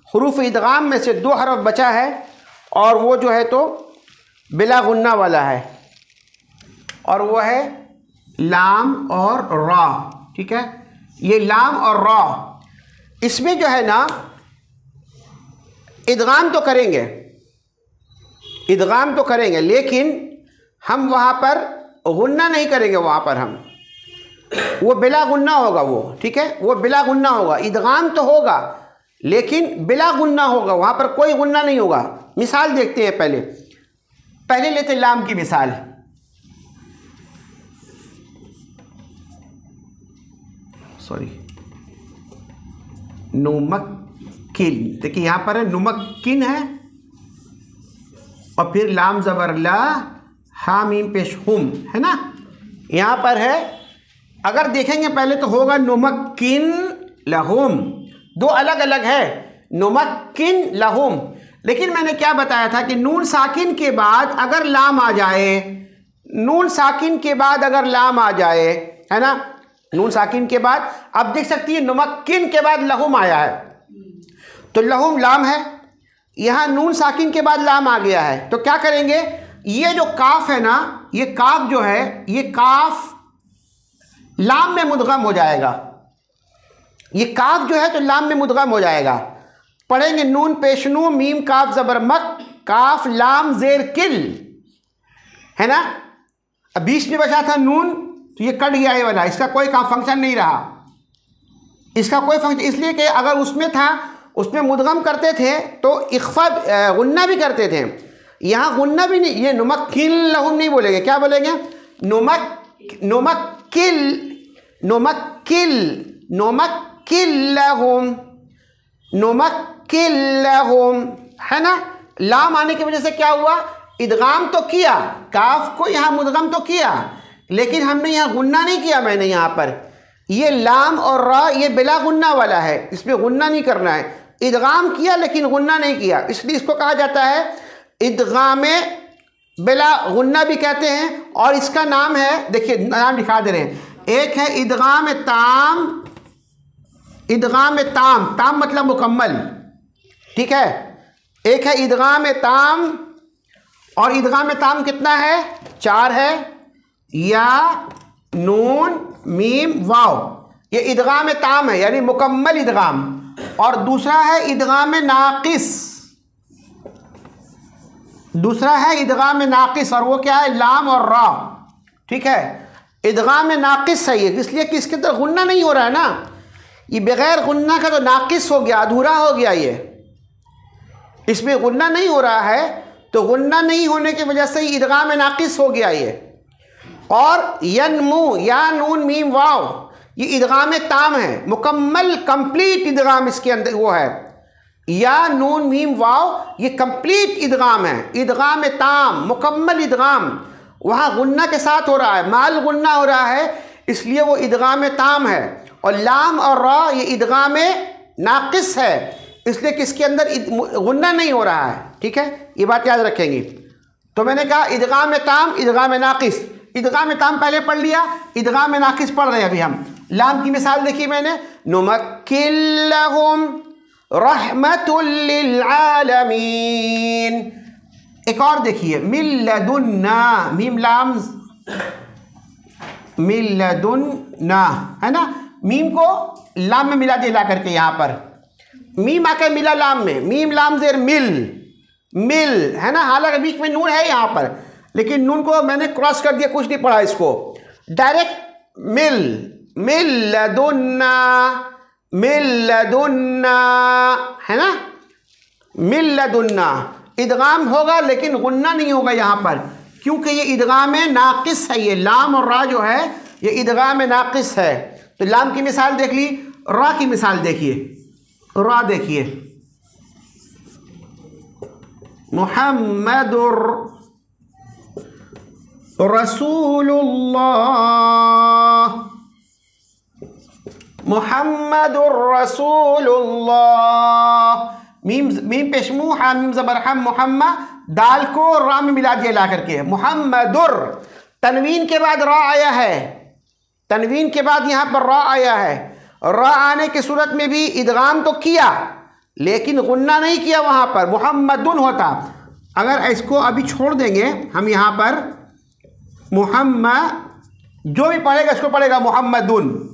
[SPEAKER 1] हुरूफ इदगाम में से 2 हरफ बचा है, और वो जो है तो बिला गुन्ना वाला है, और वो है लाम और रा, ठीक है। ये लाम और रा, इसमें जो है ना इदगाम तो करेंगे, इदगाम तो करेंगे, लेकिन हम वहाँ पर गुन्ना नहीं करेंगे। वहाँ पर हम वो बिला गुन्ना होगा वो, ठीक है, वो बिला गुन्ना होगा। इदगाम तो होगा लेकिन बिला गुन्ना होगा, वहाँ पर कोई गुन्ना नहीं होगा। मिसाल देखते हैं, पहले लेते लाम की मिसाल। सॉरी, नुमक्किन, देखिए यहाँ पर है नुमक्किन है, और फिर लाम ज़बर ला, हा मीम पेश हुम, है ना। यहाँ पर है, अगर देखेंगे पहले तो होगा नुमक्किन लहुम, 2 अलग अलग है, नुमक्किन लहुम। लेकिन मैंने क्या बताया था कि नून साकिन के बाद अगर लाम आ जाए, नून साकिन के बाद अगर लाम आ जाए, है ना, नून साकिन के बाद, आप देख सकती है नुमक्किन के बाद लहुम आया है, तो लहुम लाम है, यहाँ नून साकिन के बाद लाम आ गया है, तो क्या करेंगे, ये जो काफ है ना, ये काफ जो है, ये काफ लाम में मुदगम हो जाएगा। ये काफ जो है तो लाम में मुदगम हो जाएगा। पढ़ेंगे नून पेशनू मीम काफ ज़बर मक, काफ लाम ज़ेर किल, है ना। अब बीच में बचा था नून, तो ये कट गया ये वाला, इसका कोई काम फंक्शन नहीं रहा, इसका कोई फंक्शन, इसलिए कि अगर उसमें था, उसमें मुदगम करते थे तो इख्फा गुन्ना भी करते थे, यहाँ गुन्ना भी नहीं। ये नुमक्किल लहुम नहीं बोलेंगे, क्या बोलेंगे, नुमक्किल नुमक्किल नुमक्किल लहुम, नुमक्किल लहुम, है ना। लाम आने की वजह से क्या हुआ, इदगाम तो किया, काफ को यहाँ मुदगम तो किया, लेकिन हमने यहाँ गुन्ना नहीं किया। मैंने यहाँ पर ये लाम और रा, ये बिला गुन्ना वाला है, इसमें गुन्ना नहीं करना है। इदगाम किया लेकिन गुन्ना नहीं किया, इसलिए इसको कहा जाता है इदगामे बिला गुन्ना भी कहते हैं। और इसका नाम है, देखिए नाम दिखा दे रहे हैं, एक है इदगाम ताम, इदगाम ताम, ताम मतलब मुकम्मल, ठीक है। एक है इदगाम ताम, और इदगाम ताम कितना है, 4 है, या नून मीम वाव, ये इदगाम ताम है, यानी मुकम्मल इदगाम। और दूसरा है इदगाम नाकिस, दूसरा है इदगाम नाकिस, और वो क्या है, लाम और रा, ठीक है। इदगाम नाकिस है ये, इसलिए कि इसके अंदर गुन्ना नहीं हो रहा है ना, ये बगैर गुन्ना का तो नाकिस हो गया, अधूरा हो गया, ये इसमें गुन्ना नहीं हो रहा है, तो गुन्ना नहीं होने की वजह से इदगाम नाकिस हो गया ये। और यनमू, या नून मीम वाव, ये इदगाम ताम है, मुकम्मल कंप्लीट इदगाम इसके अंदर वो है, या नून मीम वाव, ये कंप्लीट इदगाम है, इदगाम ताम मुकम्मल इदगाम। वहाँ गुन्ना के साथ हो रहा है, माल गुन्ना हो रहा है, इसलिए वो इदगाम ताम है। और लाम और रा ये इदगाम नाकिस है, इसलिए कि इसके अंदर गुन्ना नहीं हो रहा है, ठीक है, ये बात याद रखेंगे। तो मैंने कहा इदगाम ताम, इदगाम नाकिस, इदगाम ताम पहले पढ़ लिया, इदगाम नाकिस पढ़ रहे हैं अभी हम। लाम की मिसाल देखी मैंने, नुमक्किल लहुम रहमतुल लिल आलमीन। एक और देखिए, मिन लदुन्ना, मीम लाम मिन लदुन्ना, है ना, मीम को लाम में मिला दिला करके, यहाँ पर मीम आकर मिला लाम में, मीम लाम ज़ेर मिल, मिल, है ना। हालांकि बीच में नून है यहाँ पर, लेकिन नून को मैंने क्रॉस कर दिया, कुछ नहीं पढ़ा इसको, डायरेक्ट मिल, मिल लदुन्ना, मिल लदुन्ना, है ना, मिल लदुन्ना। इदगाम होगा लेकिन गुन्ना नहीं होगा यहाँ पर, क्योंकि ये इदगाम नाकिस है, ये लाम और रा जो है ये इदगाम नाकिस है। तो लाम की मिसाल देख ली, रा की मिसाल देखिए, रा देखिए, मुहम्मदुर रसूलुल्लाह, मुहम्मदुर रसूलुल्लाह। मीम पेशमू हा मीम ज़बर हम, मुहम्मद, दाल को रा में मिला दिया ला करके, मुहम्मदुर। तनवीन के बाद रा आया है, तनवीन के बाद यहाँ पर रा आया है। रा आने की सूरत में भी इदगाम तो किया लेकिन गुन्ना नहीं किया, वहाँ पर मुहम्मदुन होता। अगर इसको अभी छोड़ देंगे हम, यहाँ पर मुहम्मद जो भी पढ़ेगा इसको पढ़ेगा मुहम्मदुन।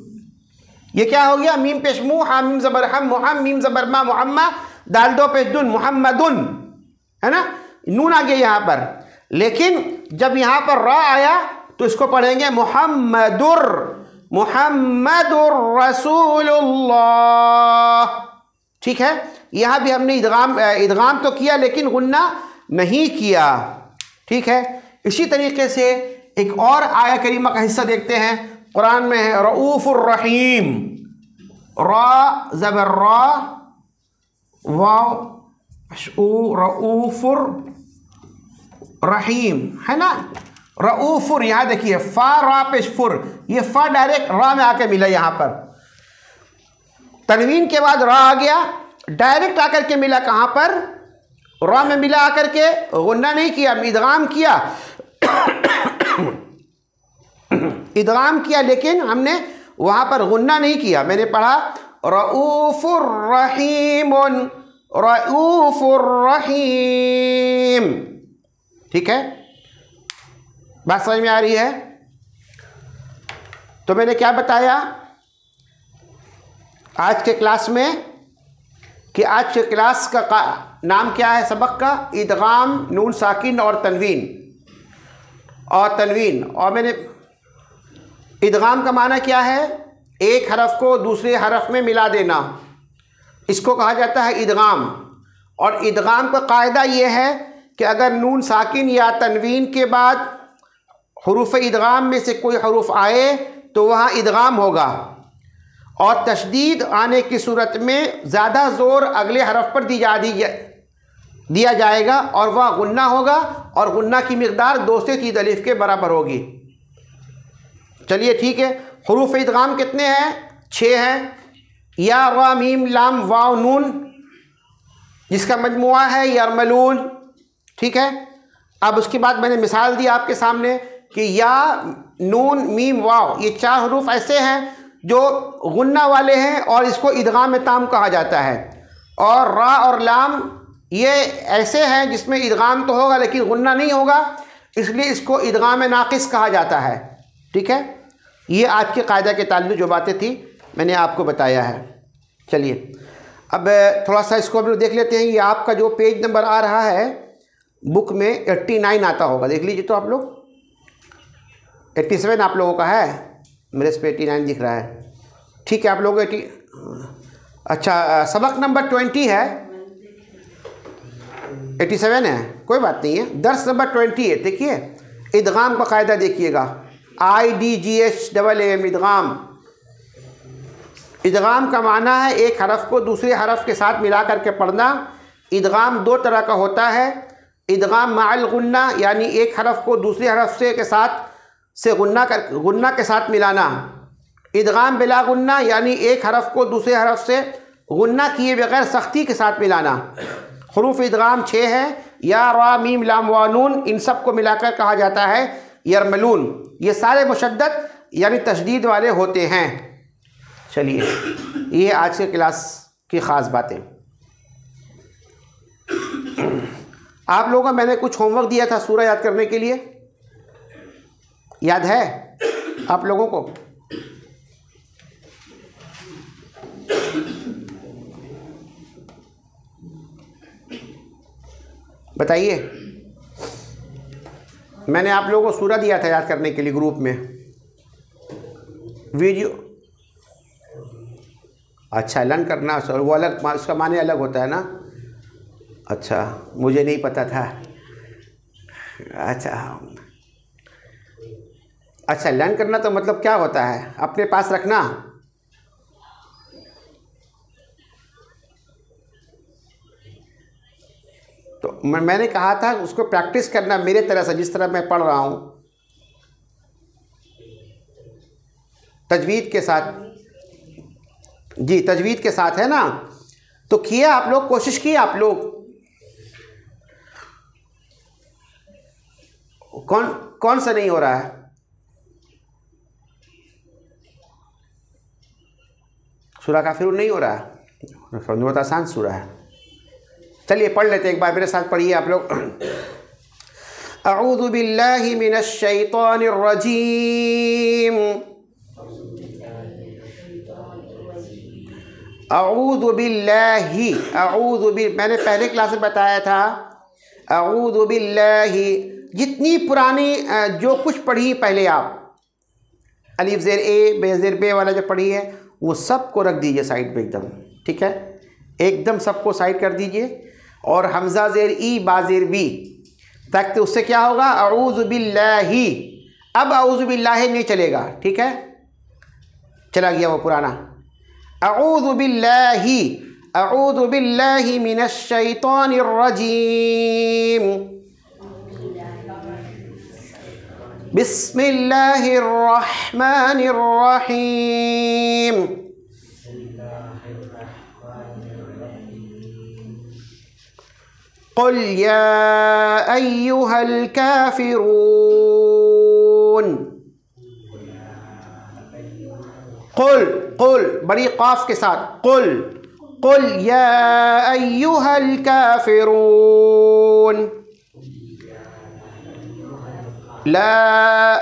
[SPEAKER 1] ये क्या हो गया? मीम पेशमू हा मीम ज़बर हम, मुहम्मद, मीम ज़बर मा, मुहम्मद, दाल दो पेश दुन, मुहम्मदुन, है ना, नून आ गया यहाँ पर। लेकिन जब यहाँ पर रा आया तो इसको पढ़ेंगे मुहम्मदुर, मुहम्मदुर रसूलुल्लाह। ठीक है, यहाँ भी हमने इदगाम तो किया लेकिन गुन्ना नहीं किया। ठीक है, इसी तरीके से एक और आया करीमा का हिस्सा देखते हैं, कुरान में है रऊफुर रहीम, रा ज़बर रा वाव रऊफुर रहीम, है ना। रऊफुर, यहाँ देखिए फा रा पेश फुर, ये फा डायरेक्ट रा में आके मिला, यहाँ पर तनवीन के बाद रा आ गया, डायरेक्ट आकर के मिला, कहाँ पर? रा में मिला आकर के, गुन्ना नहीं किया, इदगाम किया इदगाम किया लेकिन हमने वहाँ पर गुन्ना नहीं किया। मैंने पढ़ा रऊफुर रहीमुन, रऊफुर रहीम। ठीक है, बात समझ में आ रही है? तो मैंने क्या बताया आज के क्लास में कि आज के क्लास का नाम क्या है, सबक का? इदगाम, नून साकिन और तनवीन। और मैंने इदगाम का माना क्या है? एक हरफ को दूसरे हरफ में मिला देना, इसको कहा जाता है इदगाम। और इदगाम का कायदा ये है कि अगर नून साकिन या तनवीन के बाद हुरूफ इदगाम में से कोई हरूफ आए तो वहाँ इदगाम होगा, और तशदीद आने की सूरत में ज़्यादा ज़ोर अगले हरफ पर दिया जाएगा और वह गुन्ना होगा, और गुन्ना की मिक़दार 2 से 3 अलिफ के बराबर होगी। चलिए ठीक है, हुरूफ इदगाम कितने हैं? 6 हैं। या रा मीम लाम वाव नून, जिसका मजमुआ है यरमलून। ठीक है, अब उसके बाद मैंने मिसाल दी आपके सामने कि या नून मीम वाव, ये 4 हरूफ ऐसे हैं जो गुन्ना वाले हैं और इसको इदगाम ताम कहा जाता है। और रा और लाम ये ऐसे हैं जिसमें इदगाम तो होगा लेकिन गुन्ना नहीं होगा, इसलिए इसको इदगाम नाक़िस कहा जाता है। ठीक है, ये आज के कायदा के ताल्लुक़ जो बातें थी मैंने आपको बताया है। चलिए अब थोड़ा सा इसको हम देख लेते हैं। ये आपका जो पेज नंबर आ रहा है बुक में 89 आता होगा, देख लीजिए तो आप लोग। 87 आप लोगों का है, मेरे इस पे 89 दिख रहा है। ठीक है, आप लोग 80, अच्छा सबक नंबर 20 है, 87 है, कोई बात नहीं है। दर्स नंबर 20 है। देखिए इदगाम का कायदा देखिएगा, IDGHAM इदगाम। इदगाम का माना है एक हरफ को दूसरे हरफ के साथ मिला करके पढ़ना। इदगाम 2 तरह का होता है, इदगाम माअल गुन्ना, यानी एक हरफ को दूसरे हरफ से गुन्ना के साथ मिलाना। इदगाम बिला गुन्ना, यानी एक हरफ को दूसरे हरफ से गुन्ना किए बगैर सख्ती के साथ मिलाना। हुरूफ इदगाम 6 है, या रा मीम लाम वा नून, इन सब को मिलाकर कहा जाता है यरमलून। ये सारे मुशद्दद यानी तशदीद वाले होते हैं। चलिए ये आज के क्लास की ख़ास बातें। आप लोगों को मैंने कुछ होमवर्क दिया था सूरह याद करने के लिए, याद है आप लोगों को? बताइए। मैंने आप लोगों को सूरह दिया था याद करने के लिए ग्रुप में, वीडियो। अच्छा, लर्न करना वो अलग, उसका माने अलग होता है ना। अच्छा, मुझे नहीं पता था। अच्छा लर्न करना तो मतलब क्या होता है? अपने पास रखना। तो मैंने कहा था उसको प्रैक्टिस करना मेरे तरह से, जिस तरह मैं पढ़ रहा हूँ तजवीद के साथ, जी तजवीद के साथ है ना। तो किया आप लोग, कोशिश की आप लोग। कौन कौन सा नहीं हो रहा है? सूरा काफिरून नहीं हो रहा है? बहुत आसान सूरा है। चलिए पढ़ लेते एक बार, मेरे साथ पढ़िए आप लोग। अऊज़ु बिल्लाहि मिनश शैतानिर रजीम। अऊज़ु बिल्लाहि, मैंने पहले क्लास में बताया था, अऊज़ु बिल्लाहि। जितनी पुरानी जो कुछ पढ़ी पहले आप, अलिफ ज़ेर ए बे ज़ेर बे वाला जो पढ़ी है वो सबको रख दीजिए साइड पे एकदम, ठीक है, एकदम सबको साइड कर दीजिए। और हमज़ा ज़ेर ई बा ज़ेर बी, ताकि उससे क्या होगा, अऊज़ु बिल्लाहि। अब अऊज़ु बिल्लाहि नहीं चलेगा, ठीक है, चला गया वो पुराना। अऊज़ु बिल्लाहि मिनश शैतानिर रजीम। बिस्मिल्लाहिर रहमानिर रहीम। क़ुल या अय्युहल काफ़िरून। कुल बड़ी क़ाफ के साथ, कुल या अय्युहल काफ़िरून। ला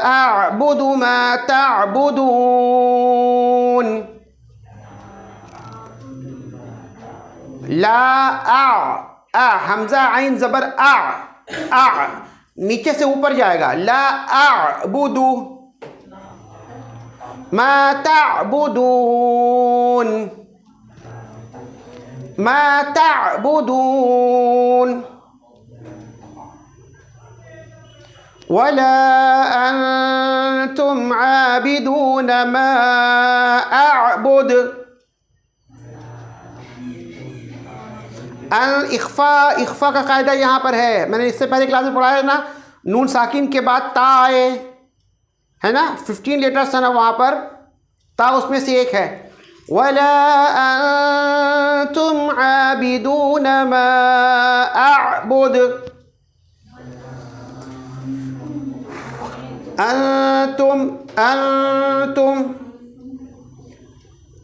[SPEAKER 1] अअबुदु मा तअबुदून। ला आ हमजा आइन ज़बर आ नीचे से ऊपर जाएगा। ला अअबुदु मा तअबुदून वला अंतुम आबिदून मा अअबुद। इख्फा का कायदा यहाँ पर है, मैंने इससे पहले क्लास में पढ़ाया है ना। नून साकिन के बाद ता आए है ना, 15 लेटर्स है ना वहाँ पर, ता उसमें से एक है। वला अंतुम आबिदून मा अअबुद। अंतुम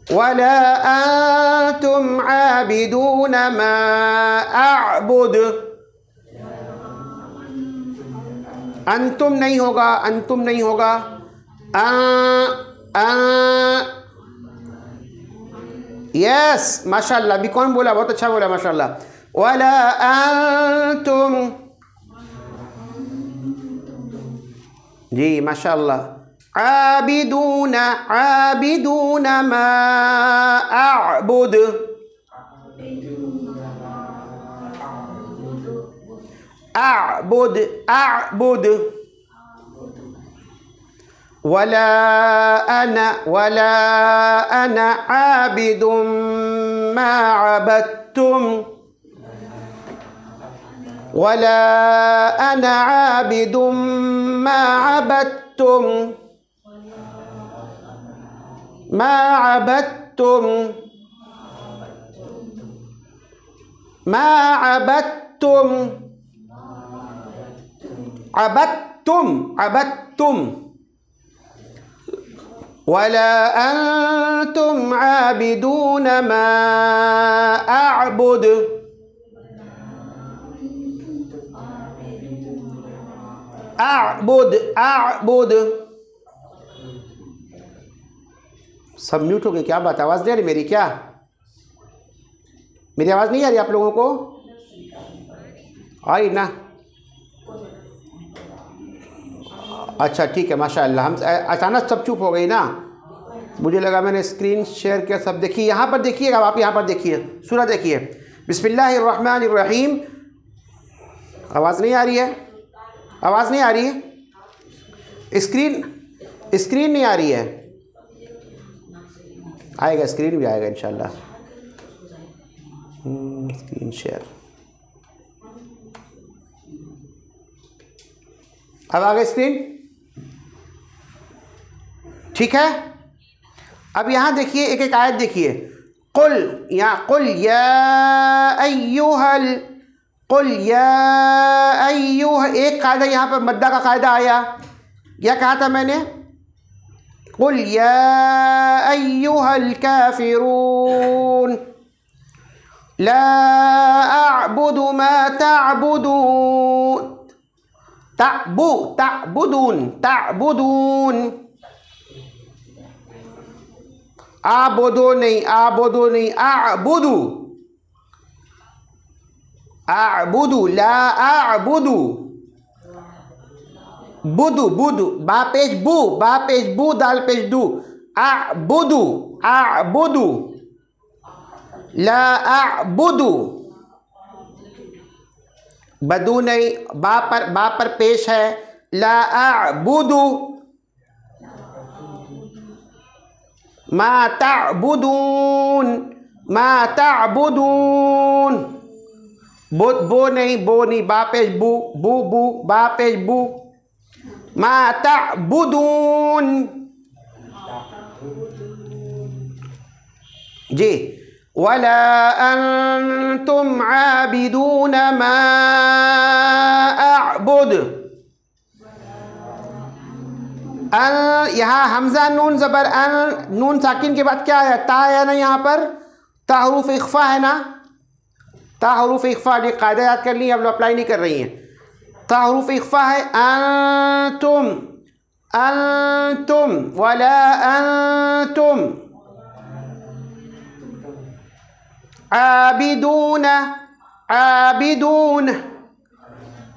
[SPEAKER 1] वला अंतुम आबिदून मा अअबुद। अंतुम नहीं होगा, यस माशाल्लाह। अभी कौन बोला, बहुत अच्छा बोला माशाल्लाह। वला अंतुम, जी माशाल्लाह। आबिदून मा अअबुद। अअबुद वला अना आबिदुम मा अबदतुम। वला अना आबिदुम मा अबदतुम अबदतुम वला अंतुम आबिदून मा अअबुद। अअबुद। सब म्यूट हो गए, क्या बात, आवाज़ नहीं आ रही मेरी? क्या मेरी आवाज़ नहीं आ रही आप लोगों को? आ रही ना? अच्छा ठीक है माशाअल्लाह। हम अचानक सब चुप हो गई ना, मुझे लगा मैंने स्क्रीन शेयर किया। सब देखिए, यहाँ पर देखिएगा आप, यहाँ पर देखिए सूरा देखिए। बिस्मिल्लाहिर्रहमानिर्रहीम। आवाज़ नहीं आ रही है? आवाज़ नहीं आ रही है? स्क्रीन नहीं आ रही है? आएगा, स्क्रीन भी आएगा इंशाल्लाह। स्क्रीन शेयर अब आ गई स्क्रीन, ठीक है। अब यहाँ देखिए एक एक आयत देखिए, कुल या कुल या अय्युहल, कुल या अय्युह, एक कायदा यहाँ पर मद्दा का कायदा आया। क्या कहा था मैंने? कुल या अय्युहल काफिरून ला अअबुदु मा तअबुदून, तअबुदून, आबुदो नहीं, आबुदू, ला आबुदू, बुदू, बा पेश बू, दाल पेश दू, आबुदू, ला आबुदू, बदू नहीं, बा पर पेश है, ला आबुदू, मा ताबुदून, बो नहीं, बा पेश बू, बा पेश बू, मा ताबुदून। जी, वला अंतुम आबिदून मा अअबुद, यहाँ हमजा नून ज़बर अन, नून साकिन के बाद क्या है? ता है ना, यहाँ पर ता हरूफ इख्फा है ना, ता हरूफ इख्फा, ये कायदा याद कर ली, अब लोग अप्लाई नहीं कर रही हैं। ता हरूफ इख्फा है, अंतुम, वला अंतुम आबिदून,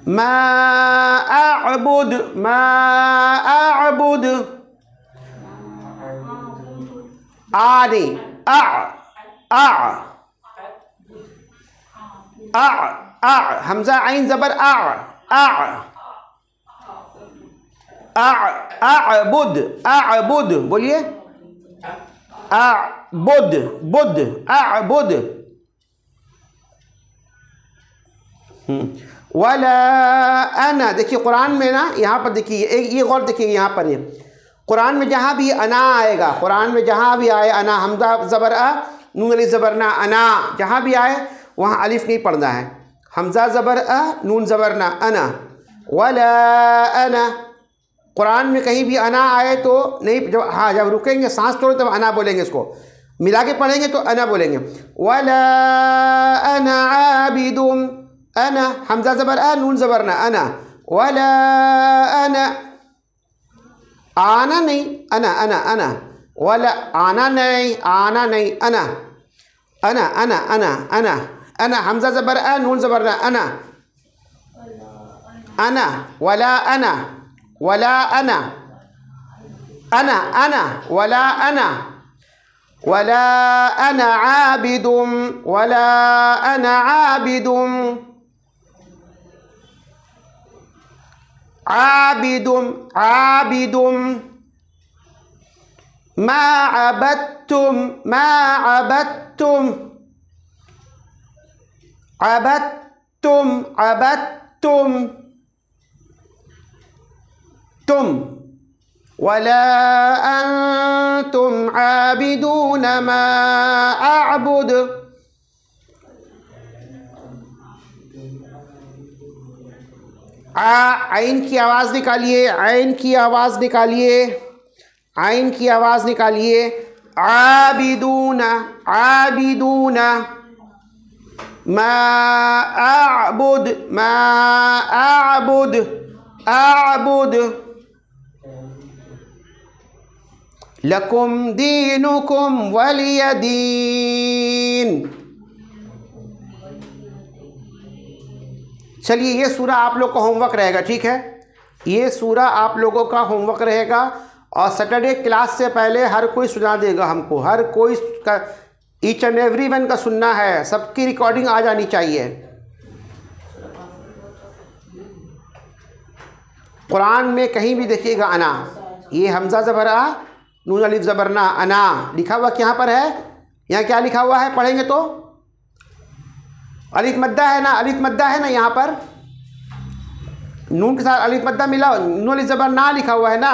[SPEAKER 1] मा अअबुद, आनी, हमजा आइन ज़बर अअबुद, बोलिए, अअबुद, वला अना। देखिए कुरान में ना, यहाँ पर देखिए, ये गौर देखिए, यहाँ पर ये कुरान में जहाँ भी अना आएगा, कुरान में जहाँ भी आए अना, हमजा ज़बर अ, नून अलिफ ज़बर ना, अना, जहाँ भी आए वहाँ अलिफ नहीं पढ़ना है, हमजा ज़बर अ, नून ज़बर ना, अना, वला अना। कुरान में कहीं भी अना आए तो नहीं, जब हाँ जब रुकेंगे सांस छोड़े तब अना बोलेंगे, इसको मिला के पढ़ेंगे तो अना बोलेंगे। वला अना आबिदुम, अना, हमजा ज़बर अ, नून ज़बर ना, अना, वला अना, आना नहीं, अना, वला आना नहीं, अना, हमजा ज़बर अ, नून ज़बर ना, अना, वला अना, वला अना, आबिदुम, वला अना आबिदुम, मा अबदतुम, तुम, वला अंतुम आबिदून मा अअबुद। आइन की आवाज़ निकालिए, आइन की आवाज़ निकालिए, आबिदूना, मा अअबुद, लकुम दीनुकुम वलिय दीन। चलिए, ये सूरा आप लोग का होमवर्क रहेगा, ठीक है, ये सूरा आप लोगों का होमवर्क रहेगा, और सैटरडे क्लास से पहले हर कोई सुना देगा हमको, हर कोई का, ईच एंड एवरी वन का सुनना है, सबकी रिकॉर्डिंग आ जानी चाहिए। कुरान में कहीं भी देखिएगा अना, ये हमजा ज़बर आ, नून अलिफ ज़बर ना, अना लिखा हुआ यहाँ पर है, यहाँ क्या लिखा हुआ है पढ़ेंगे तो? अलिफ मद्दा है ना, यहाँ पर नून के साथ अलिफ मद्दा मिला, नून अलिफ ज़बर ना लिखा हुआ है ना,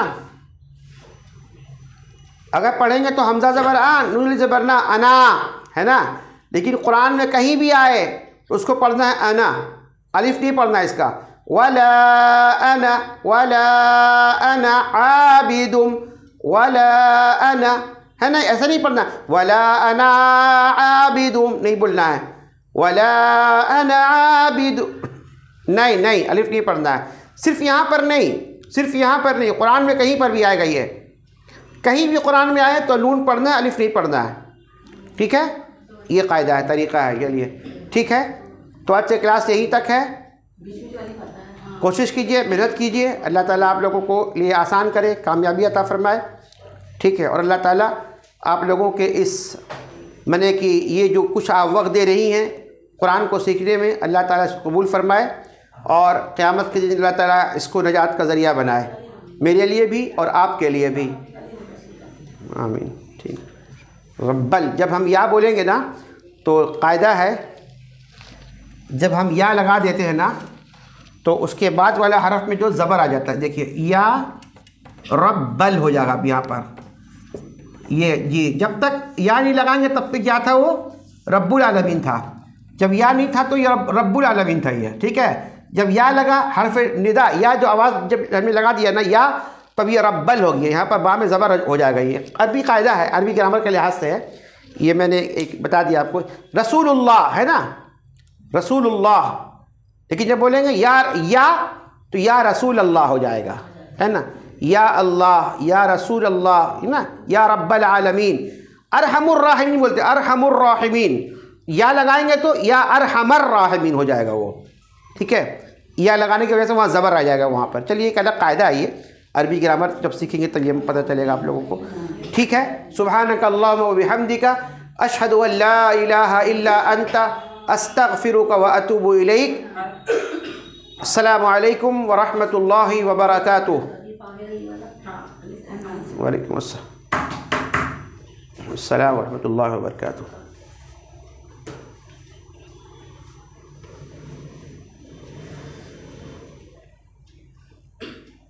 [SPEAKER 1] अगर पढ़ेंगे तो हमज़ा ज़बर आ, नून ज़बर ना, अना, है ना। लेकिन कुरान में कहीं भी आए तो उसको पढ़ना है अना, अलिफ नहीं पढ़ना है इसका। वला अना आबिदुम, वला अना, है ना, ऐसा नहीं पढ़ना। वला अना आबिदुम नहीं बोलना है, वला अना आबिदु, नहीं नहीं, अलिफ नहीं पढ़ना है। सिर्फ यहाँ पर नहीं, सिर्फ यहाँ पर नहीं, कुरान में कहीं पर भी आएगा ये, कहीं भी कुरान में आए तो नून पढ़ना है, अलिफ नहीं पढ़ना है। ठीक है, ये कायदा है, तरीक़ा है ये लिए। ठीक है, तो आज से क्लास यहीं तक है। कोशिश कीजिए, मेहनत कीजिए, अल्लाह ताला आप लोगों को लिए आसान करे, कामयाबी अता फरमाए। ठीक है, और अल्लाह ताला आप लोगों के इस मने कि ये जो कुछ आप वक्त दे रही हैं कुरान को सीखने में, अल्लाह ताला इसको कबूल फरमाए और क़यामत के दिन अल्लाह ताला इसको नजात का ज़रिया बनाए, मेरे लिए भी और आपके लिए भी, आमीन। ठीक, रब्बल जब हम या बोलेंगे ना तो कायदा है, जब हम या लगा देते हैं ना तो उसके बाद वाला हरफ में जो ज़बर आ जाता है, देखिए या रब्बल हो जाएगा। अब यहाँ पर ये जी, जब तक या नहीं लगाएंगे तब तक क्या था, वो रब्बुल आलमीन था। जब या नहीं था तो ये रब्बुल आलमीन था ये। ठीक है, जब या लगा हरफ निदा, या जो आवाज़ जब हमने लगा दिया ना या, तब ये रब्बल हो गया, यहाँ पर बा में ज़बर हो जाएगा। ये अरबी कायदा है, अरबी ग्रामर के लिहाज से है, ये मैंने एक बता दिया आपको। रसूलुल्लाह है ना, रसूलुल्लाह, लेकिन जब बोलेंगे या तो या रसूल अल्लाह हो जाएगा, है ना, या अल्लाह, या रसूल अल्लाह, है ना, या रब्बल आलमीन। अरहमुर राहिमीन बोलते, अरहमुर राहिमीन, या लगाएंगे तो या अरहमर राहिमीन हो जाएगा वो। ठीक है, या लगाने की वजह से वहाँ ज़बर आ जाएगा वहाँ पर। चलिए एक अलग कायदा है ये, अरबी ग्रामर जब सीखेंगे तो ये पता चलेगा आप लोगों को। ठीक है, सुब्हानक अल्लाहुम्मा व बिहम्दिका अशहदु अन ला इलाहा इल्ला अंता अस्तगफिरुका व अतूबु इलैक। अस्सलामु अलैकुम व रहमतुल्लाहि व बरकातुहू। वालेकुम अस्सलाम व रहमतुल्लाहि व बरकातुहू।